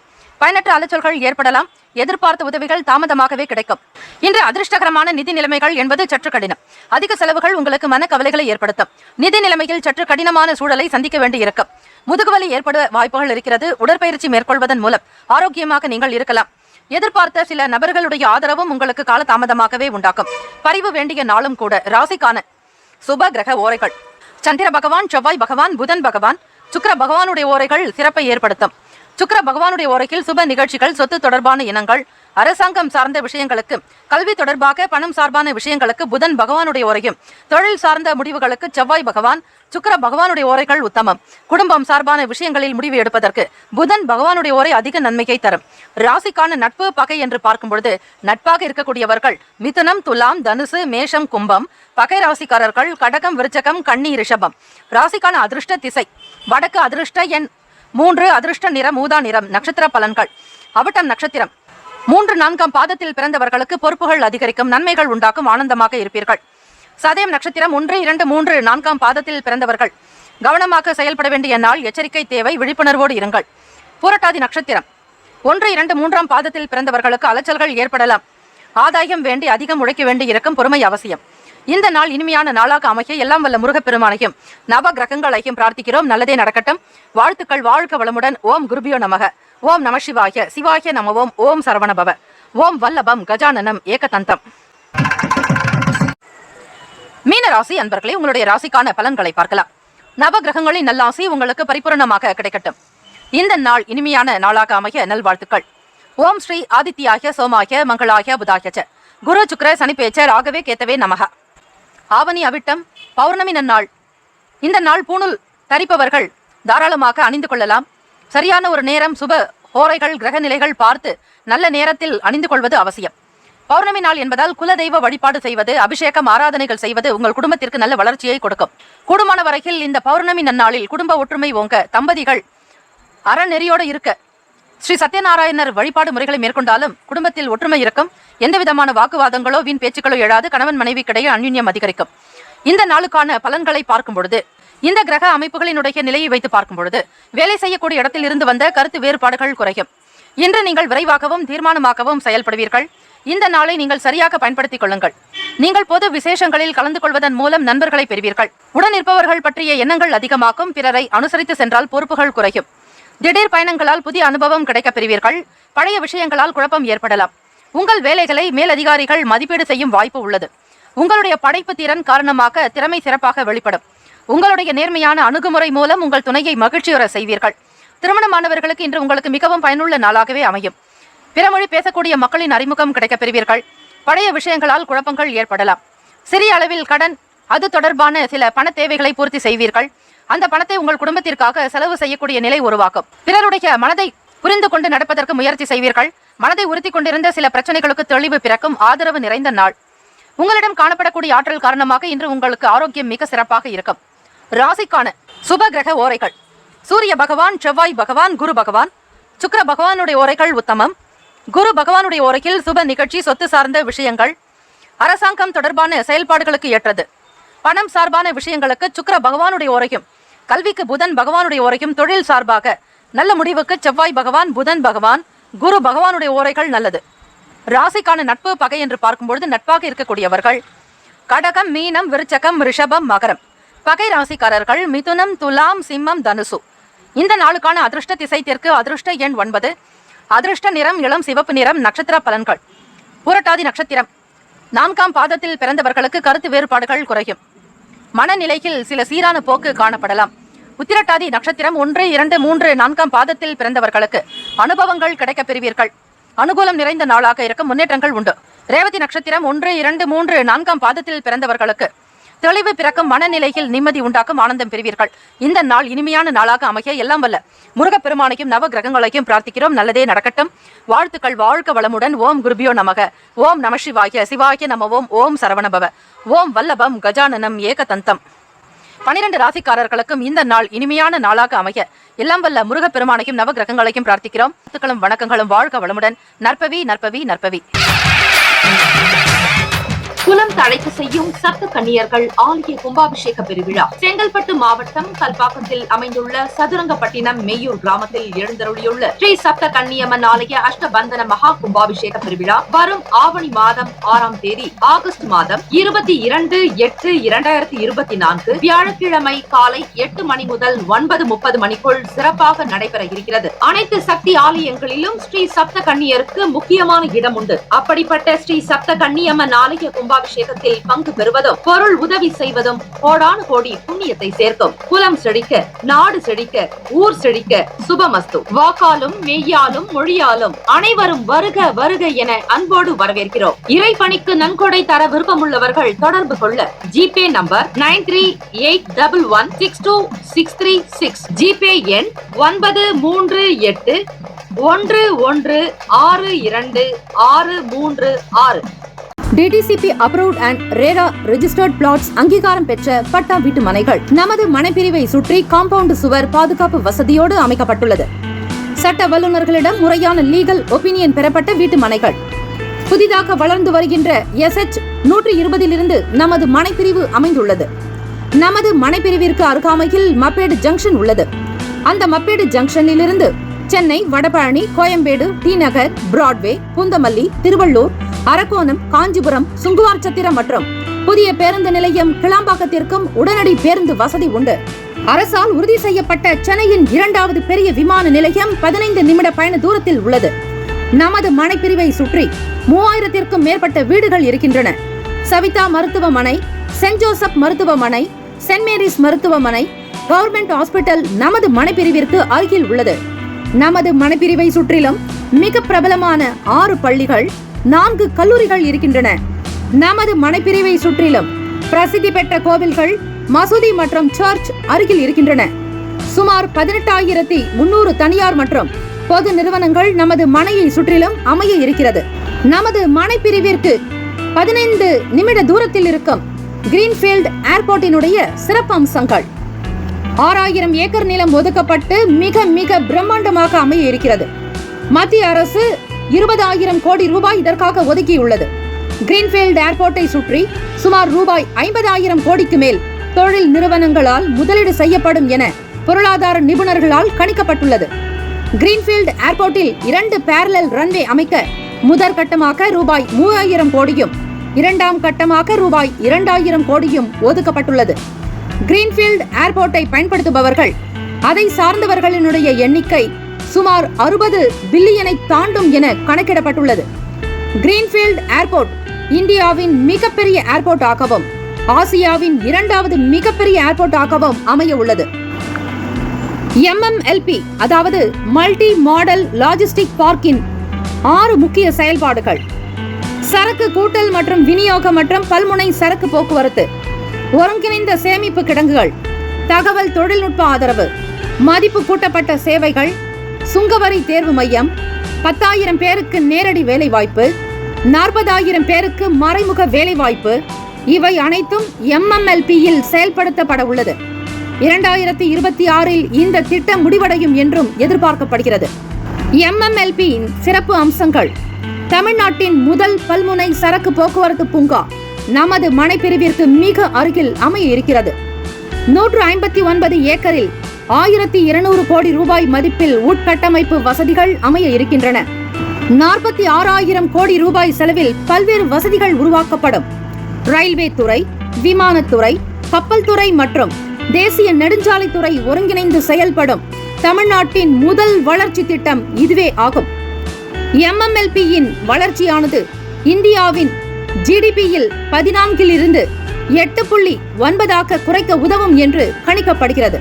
பயனற்ற அலைச்சல்கள் ஏற்படலாம். எதிர்பார்த்த உதவிகள் தாமதமாகவே கிடைக்கும். இன்று அதிர்ஷ்டகரமான நிதி நிலைமைகள் என்பது சற்று கடினம். அதிக செலவுகள் உங்களுக்கு மன கவலைகளை ஏற்படுத்தும். நிதி நிலைமையில் சற்று கடினமான சூழலை சந்திக்க வேண்டியிருக்கும். முதுகுவலி ஏற்பட வாய்ப்புகள் இருக்கிறது. உடற்பயிற்சி மேற்கொள்வதன் மூலம் ஆரோக்கியமாக நீங்கள் இருக்கலாம். எதிர்பார்த்த சில நபர்களுடைய ஆதரவும் உங்களுக்கு கால தாமதமாகவே உண்டாக்கும். பரிவு வேண்டிய நாளும் கூட. ராசிக்கான சுப கிரக ஓரைகள்: சந்திர பகவான், செவ்வாய் பகவான், புதன் பகவான், சுக்கிர பகவானுடைய ஓரைகள் சிறப்பை ஏற்படுத்தும். சுக்கிர பகவானுடைய ஓரையில் சுப நிகழ்ச்சிகள், சொத்து தொடர்பான இனங்கள், அரசாங்கம் சார்ந்த விஷயங்களுக்கு, கல்வி தொடர்பாக பணம் சார்பான விஷயங்களுக்கு புதன் பகவானுடைய ஓரையும், தொழில் சார்ந்த முடிவுகளுக்கு செவ்வாய் பகவான், சுக்கிர பகவானுடைய ஓரைகள் உத்தமம். குடும்பம் சார்பான விஷயங்களில் முடிவு எடுப்பதற்கு புதன் பகவானுடைய ஓரை அதிக நன்மையை தரும். ராசிக்கான நட்பு பகை என்று பார்க்கும் பொழுது நட்பாக இருக்கக்கூடியவர்கள் மிதுனம், துலாம், தனுசு, மேஷம், கும்பம். பகை ராசிக்காரர்கள் கடகம், விருச்சகம், கன்னி, ரிஷபம். ராசிக்கான அதிர்ஷ்ட திசை வடக்கு. அதிர்ஷ்ட எண் 3. அதிர்ஷ்ட நிறம் ஊதா நிறம். நட்சத்திர பலன்கள்: அவிட்டம் நட்சத்திரம் 3, 4ஆம் பாதத்தில் பிறந்தவர்களுக்கு பொறுப்புகள் அதிகரிக்கும். நன்மைகள் உண்டாக்கும். ஆனந்தமாக இருப்பீர்கள். சதயம் நட்சத்திரம் 1, 2, 3, 4ஆம் பாதத்தில் பிறந்தவர்கள் கவனமாக செயல்பட வேண்டிய நாள். எச்சரிக்கை தேவை. விழிப்புணர்வோடு இருங்கள். பூரட்டாதி நட்சத்திரம் 1, 2, 3ஆம் பாதத்தில் பிறந்தவர்களுக்கு அலைச்சல்கள் ஏற்படலாம். ஆதாயம் வேண்டி அதிகம் உழைக்க வேண்டி இருக்கும். பொறுமை அவசியம். இந்த நாள் இனிமையான நாளாக அமைய எல்லாம் வல்ல முருகப்பெருமானையும் நவ கிரகங்களையும் பிரார்த்திக்கிறோம். நல்லதே நடக்கட்டும். வாழ்த்துக்கள். வாழ்க வளமுடன். ஓம் குருபியோ நமக. ஓம் நம சிவாய. சிவாய நமவோம். ஓம் சரவணபவ. ஓம் வல்லபம் கஜானனம் ஏகதந்தம். மீனராசி அன்பர்களே, உங்களுடைய ராசிக்கான பலன்களை பார்க்கலாம். நவ கிரகங்களின் நல்லாசி உங்களுக்கு பரிபூரணமாக கிடைக்கட்டும். இந்த நாள் இனிமையான நாளாக அமைய நல்வாழ்த்துக்கள். ஓம் ஸ்ரீ ஆதித்யாய சோமாய மங்களாய புதாய ச. குரு சுக்கிர சனி பேச்ச ராகவே கேத்தவே நமக. ஆவணி அவிட்டம் பௌர்ணமி நன்னாள். இந்த நாள் பூணூல் தரிப்பவர்கள் தாராளமாக அணிந்து கொள்ளலாம். சரியான ஒரு நேரம், சுப ஹோரைகள், கிரக நிலைகள் பார்த்து நல்ல நேரத்தில் அணிந்து கொள்வது அவசியம். பௌர்ணமி நாள் என்பதால் குலதெய்வ வழிபாடு செய்வது, அபிஷேகம், ஆராதனைகள் செய்வது உங்கள் குடும்பத்திற்கு நல்ல வளர்ச்சியை கொடுக்கும். கூடுமான வரையில் இந்த பௌர்ணமி நன்னாளில் குடும்ப ஒற்றுமை ஓங்க, தம்பதிகள் அறநெறியோடு இருக்க ஸ்ரீ சத்யநாராயணர் வழிபாடு முறைகளை மேற்கொண்டாலும் குடும்பத்தில் ஒற்றுமை இருக்கும். எந்த விதமான வாக்குவாதங்களோ வீண் பேச்சுக்களோ எழாது. கணவன் மனைவிக்கிடையே அந்யுன்யம் அதிகரிக்கும். இந்த நாளுக்கான பலன்களை பார்க்கும் பொழுது, இந்த கிரக அமைப்புகளினுடைய நிலையை வைத்து பார்க்கும் பொழுது வேலை செய்யக்கூடிய இடத்தில் இருந்து வந்த கருத்து வேறுபாடுகள் குறையும். இன்று நீங்கள் விரைவாகவும் தீர்மானமாகவும் செயல்படுவீர்கள். இந்த நாளை நீங்கள் சரியாக பயன்படுத்திக் கொள்ளுங்கள். நீங்கள் பொது விசேஷங்களில் கலந்து கொள்வதன் மூலம் நண்பர்களை பெறுவீர்கள். உடன் இருப்பவர்கள் பற்றிய எண்ணங்கள் அதிகமாக்கும். பிறரை அனுசரித்து சென்றால் பொறுப்புகள் குறையும். திடீர் பயணங்களால் புதிய அனுபவம் கிடைக்கப் பெறுவீர்கள். பழைய விஷயங்களால் குழப்பம் ஏற்படலாம். உங்கள் வேலைகளை மேலதிகாரிகள் மதிப்பீடு செய்யும் வாய்ப்பு உள்ளது. உங்களுடைய படைப்பு திறன் காரணமாக திறமை சிறப்பாக வெளிப்படும். உங்களுடைய நேர்மையான அணுகுமுறை மூலம் உங்கள் துணையை மகிழ்ச்சியுற செய்வீர்கள். திருமணமானவர்களுக்கு இன்று உங்களுக்கு மிகவும் பயனுள்ள நாளாகவே அமையும். பிறமொழி பேசக்கூடிய மக்களின் அறிமுகம் கிடைக்கப் பெறுவீர்கள். பழைய விஷயங்களால் குழப்பங்கள் ஏற்படலாம். சிறிய அளவில் கடன், அது தொடர்பான சில பண தேவைகளை பூர்த்தி செய்வீர்கள். அந்த பணத்தை உங்கள் குடும்பத்திற்காக செலவு செய்யக்கூடிய நிலை உருவாக்கும். பிறருடைய மனதை புரிந்து கொண்டு நடப்பதற்கு முயற்சி செய்வீர்கள். மனதை உறுத்தி கொண்டிருந்த சில பிரச்சனைகளுக்கு தெளிவு பிறக்கும். ஆதரவு நிறைந்த நாள். உங்களிடம் காணப்படக்கூடிய ஆற்றல் காரணமாக இன்று உங்களுக்கு ஆரோக்கியம் மிக சிறப்பாக இருக்கும். ராசிக்கான சுப கிரக ஓரைகள்: சூரிய பகவான், செவ்வாய் பகவான், குரு பகவான், சுக்கிர பகவானுடைய ஓரைகள் உத்தமம். குரு பகவானுடைய ஓரையில் சுப நிகழ்ச்சி, சொத்து சார்ந்த விஷயங்கள், அரசாங்கம் தொடர்பான செயல்பாடுகளுக்கு ஏற்றது. பணம் சார்பான விஷயங்களுக்கு சுக்கிர பகவானுடைய ஓரையும், கல்விக்கு புதன் பகவானுடைய ஓரையும், தொழில் சார்பாக நல்ல முடிவுக்கு செவ்வாய் பகவான், புதன் பகவான், குரு பகவானுடைய ஓரைகள் நல்லது. ராசிக்கான நட்பு பகை என்று பார்க்கும்பொழுது நட்பாக இருக்கக்கூடியவர்கள் கடகம், மீனம், விருச்சகம், ரிஷபம், மகரம். பகை ராசிக்காரர்கள் மிதுனம், துலாம், சிம்மம், தனுசு. இந்த நாளுக்கான அதிர்ஷ்ட திசை தெற்கு. அதிர்ஷ்ட எண் 9. அதிர்ஷ்ட நிறம் இளம் சிவப்பு நிறம். நட்சத்திர பலன்கள்: புரட்டாதி நட்சத்திரம் 4ஆம் பாதத்தில் பிறந்தவர்களுக்கு கருத்து வேறுபாடுகள் குறையும். மனநிலையில் சில சீரான போக்கு காணப்படலாம். உத்திரட்டாதி நட்சத்திரம் 1, 2, 3, 4ஆம் பாதத்தில் பிறந்தவர்களுக்கு அனுபவங்கள் கிடைக்கப் பெறுவீர்கள். அனுகூலம் நிறைந்த நாளாக இருக்கும். முன்னேற்றங்கள் உண்டு. ரேவதி நட்சத்திரம் 1, 2, 3, 4ஆம் பாதத்தில் பிறந்தவர்களுக்கு தெளிவு பிறக்கும். மனநிலையில் நிம்மதி உண்டாக்கும். ஆனந்தம் பெறுவீர்கள். இந்த நாள் இனிமையான நாளாக அமைய எல்லாம் வல்ல முருகப்பெருமானையும் நவ கிரகங்களையும் பிரார்த்திக்கிறோம். நல்லதே நடக்கட்டும். வாழ்த்துக்கள். வாழ்க வளமுடன். ஓம் குருபியோ நமக. ஓம் நம சிவாய. சிவாய நமவோம். ஓம் சரவணபவ. ஓம் வல்லபம் கஜானனம் ஏகதந்தம். 12 ராசிக்காரர்களுக்கும் இந்த நாள் இனிமையான நாளாக அமைய எல்லாம் வல்ல முருகப்பெருமானையும் நவ கிரகங்களையும் பிரார்த்திக்கிறோம். வாழ்த்துக்களும் வணக்கங்களும். வாழ்க வளமுடன். நற்பவி நற்பவி நற்பவி. குலம் அழைத்து செய்யும் சப்த கன்னியர்கள் ஆலய கும்பாபிஷேக பெருவிழா செங்கல்பட்டு மாவட்டம் கல்பாக்கத்தில் அமைந்துள்ள சதுரங்கப்பட்டினம் மெய்யூர் கிராமத்தில் எழுந்தருளியுள்ள ஸ்ரீ சப்த கன்னியம்மன் ஆலய அஷ்டபந்தன மகா கும்பாபிஷேக பெருவிழா வரும் ஆவணி மாதம் 6ஆம் தேதி ஆகஸ்ட் மாதம் 22/8/2024 வியாழக்கிழமை காலை 8 மணி முதல் 9:30 மணிக்குள் சிறப்பாக நடைபெற இருக்கிறது. அனைத்து சக்தி ஆலயங்களிலும் ஸ்ரீ சப்த கன்னியருக்கு முக்கியமான இடம் உண்டு. அப்படிப்பட்ட ஸ்ரீ சப்த கன்னியம்மன் ஆலய கும்பாபிஷேகத்தில் பங்கு பெறுவதும் பொருள் உதவி செய்வதும் கோடானு கோடி புண்ணியத்தை சேர்க்கும். குலம் செழிக்க, நாடு செழிக்க, ஊர் செழிக்க, சுபமஸ்து. வாக்காலும் மெய்யாலும் மொழியாலும் அனைவரும் வருக வருக என அன்போடு வரவேற்கிறோம். இறைப்பணிக்கு நன்கொடை தர விருப்பமுள்ளவர்கள் தொடர்பு கொள்ள ஜிபே நம்பர் 9381162636, ஜிபே எண் 93811626336. DTCP approved and RERA registered plots அங்கீகாரம் பெற்ற பட்டா வீட்டு மனைகள் நமது மனைப்பிரிவை சுற்றி காம்பவுண்ட் சுவர் பாதுகாப்பு வசதியோடு அமைக்கப்பட்டுள்ளது. சட்ட வல்லுநர்களிடம் முறையான லீகல் ஒப்பீனியன் பெறப்பட்ட வீட்டு மனைகள். புதிதாக வளர்ந்து வருகின்ற SH 120 நமது மனைப்பிரிவு அமைந்துள்ளது. நமது மனைப்பிரிவிற்கு அருகாமையில் மப்பேடு ஜங்ஷன் உள்ளது. அந்த மப்பேடு ஜங்ஷனில் இருந்து சென்னை, வடபழனி, கோயம்பேடு, டி நகர், பிராட்வே, பூந்தமல்லி, திருவள்ளூர், அரக்கோணம், காஞ்சிபுரம், சுங்குவார்சத்திரம் மற்றும் புதிய பேருந்து நிலையம் கிளாம்பாக்கத்திற்கும் உடனடி பேருந்து வசதி உண்டு. அரசால் உறுதி செய்யப்பட்ட சென்னையின் 2வது பெரிய விமான நிலையம் 15 நிமிட பயண தூரத்தில் உள்ளது. நமது மனைப்பிரிவை சுற்றி 3000க்கும் மேற்பட்ட வீடுகள் இருக்கின்றன. சவிதா மருத்துவமனை, சென்ட் ஜோசப் மருத்துவமனை, சென்ட் மேரிஸ் மருத்துவமனை, கவர்மெண்ட் ஹாஸ்பிட்டல் நமது மனைப்பிரிவிற்கு அருகில் உள்ளது. நமது மனைப்பிரிவை சுற்றிலும் மிக பிரபலமான 6 பள்ளிகள், 4 கல்லூரிகள் இருக்கின்றன. நமது மனைப்பிரிவை சுற்றிலும் பிரசித்தி பெற்ற கோவில்கள், மசூதி மற்றும் சர்ச் அருகில் இருக்கின்றன. சுமார் 18,300 தனியார் மற்றும் பொது நிறுவனங்கள் நமது மனையை சுற்றிலும் அமைய இருக்கிறது. நமது மனைப்பிரிவிற்கு 15 நிமிட தூரத்தில் இருக்கும் கிரீன்ஃபீல்ட் ஏர்போர்ட்டினுடைய சிறப்பு அம்சங்கள்: 6000 ஏக்கர் நிலம் ஒதுக்கப்பட்டு மிக மிக பிரம்மாண்டமாக அமைய இருக்கிறது. மத்திய அரசு 20,000 கோடி ரூபாய் இதற்காக ஒதுக்கியுள்ளது. கிரீன்ஃபீல்ட் ஏர்போர்ட்டை சுற்றி சுமார் ரூபாய் 50,000 கோடிக்கு மேல் தொழில் நிறுவனங்களால் முதலீடு செய்யப்படும் என பொருளாதார நிபுணர்களால் கணிக்கப்பட்டுள்ளது. கிரீன்ஃபீல்ட் ஏர்போர்ட்டில் 2 பேரலல் ரன்வே அமைக்க முதற்கட்டமாக ரூபாய் 3,000 கோடியும் 2ஆம் கட்டமாக ரூபாய் 2,000 கோடியும் ஒதுக்கப்பட்டுள்ளது. கிரீன்ஃபீல்ட் ஏர்போர்ட்டை பயன்படுத்துபவர்கள், அதை சார்ந்தவர்களினுடைய எண்ணிக்கை சுமார் 60 பில்லியனை தாண்டும் என கணக்கிடப்பட்டுள்ளது. கிரீன்ஃபீல்ட் ஏர்போர்ட் இந்தியாவின் மிகப்பெரிய ஏர்போர்ட் ஆகவும் ஆசியாவின் 2வது மிகப்பெரிய ஏர்போர்ட் ஆகவும் அமைய உள்ளது. MMLP அதாவது மல்டி மாடல் லாஜிஸ்டிக் பார்க்கின் 6 முக்கிய செயல்பாடுகள்: சரக்கு கூட்டல் மற்றும் விநியோகம் மற்றும் பல்முனை சரக்கு போக்குவரத்து, ஒருங்கிணைந்த சேமிப்பு கிடங்குகள், தகவல் தொழில்நுட்ப ஆதரவு, மதிப்பு கூட்டப்பட்ட சேவைகள், சுங்கவரி தேர்வு மையம், 10,000 பேருக்கு நேரடி வேலைவாய்ப்பு, 40,000 பேருக்கு மறைமுக வேலைவாய்ப்பு, இவை அனைத்தும் MMLP-யில் செயல்படுத்தப்பட உள்ளது. 2026 இந்த திட்டம் முடிவடையும் என்றும் எதிர்பார்க்கப்படுகிறது. MMLP-யின் சிறப்பு அம்சங்கள்: தமிழ்நாட்டின் முதல் பல்முனை சரக்கு போக்குவரத்து பூங்கா நமது மனைப்பிரிவிற்கு மிக அருகில் அமைய இருக்கிறது. 159 ஏக்கரில் 1,200 கோடி ரூபாய் மதிப்பில் உட்கட்டமைப்பு வசதிகள் அமைய இருக்கின்றன. 46,000 கோடி ரூபாய் செலவில் பல்வேறு வசதிகள் உருவாக்கப்படும். ரயில்வே துறை, விமானத்துறை, கப்பல் துறை மற்றும் தேசிய நெடுஞ்சாலைத்துறை ஒருங்கிணைந்து செயல்படும் தமிழ்நாட்டின் முதல் வளர்ச்சி திட்டம் இதுவே ஆகும். MMLP-யின் வளர்ச்சியானது இந்தியாவின் GDP-யில் 14 8.9 குறைக்க உதவும் என்று கணிக்கப்படுகிறது.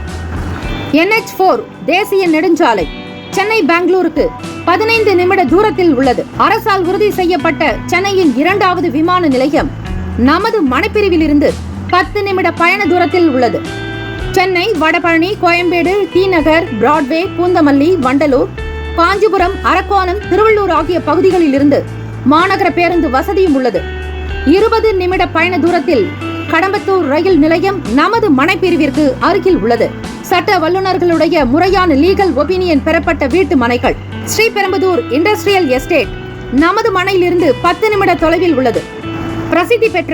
NH4 தேசிய நெடுஞ்சாலை சென்னை பெங்களூருக்கு 15 நிமிட தூரத்தில் உள்ளது. அரசால் உறுதி செய்யப்பட்ட சென்னையின் 2வது விமான நிலையம் நமது மனைப்பிரிவில் இருந்து 10 நிமிட பயண தூரத்தில் உள்ளது. சென்னை, வடபழனி, கோயம்பேடு, டி நகர், பிராட்வே, பூந்தமல்லி, வண்டலூர், காஞ்சிபுரம், அரக்கோணம், திருவள்ளூர் ஆகிய பகுதிகளில் இருந்து மாநகர பேருந்து வசதியும் உள்ளது. 20 நிமிட பயண தூரத்தில் கடம்பத்தூர் ரயில் நிலையம் நமது மனைப்பிரிவிற்கு அருகில் உள்ளது. சட்ட வல்லுநர்களுடைய முறையான லீகல் ஒப்பீனியன் பெறப்பட்ட வீட்டு மனைகள்: ஸ்ரீபெரும்புதூர் இண்டஸ்ட்ரியல் எஸ்டேட் நமது மனையிலிருந்து 10 நிமிட தொலைவில் உள்ளது. பிரசித்தி பெற்ற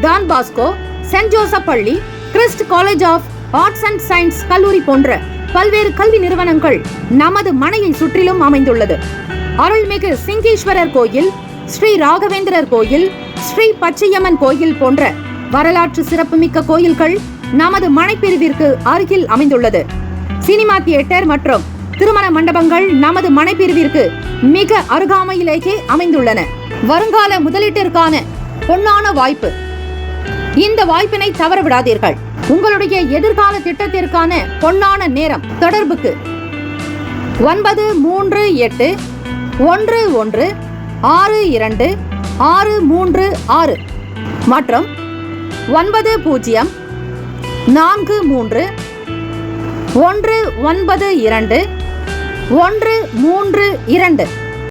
டான் பாஸ்கோ, சென்ட் ஜோசப் பள்ளி, Christ college of arts and science கல்லூரி போன்ற பல்வேறு கல்வி நிறுவனங்கள் நமது மனையை சுற்றிலும் அமைந்துள்ளது. அருள்மிகு சிங்கீஸ்வரர் கோயில், ஸ்ரீ ராகவேந்திரர் கோயில், ஸ்ரீ பச்சையம்மன் கோயில் போன்ற வரலாற்று சிறப்புமிக்க கோயில்கள் நமது மனைப்பிரிவிற்கு அருகில் அமைந்துள்ளது. சினிமா தியேட்டர் மற்றும் திருமண மண்டபங்கள் நமது மனைப்பிரிவிற்கு மிக அருகாமையிலேயே அமைந்துள்ளன. வருங்கால முதலீட்டிற்கான பொன்னான வாய்ப்பு. இந்த வாய்ப்பினை தவறவிடாதீர்கள். உங்களுடைய எதிர்கால திட்டத்திற்கான பொன்னான நேரம். தொடர்புக்கு 9381162636 மற்றும் 9043192132.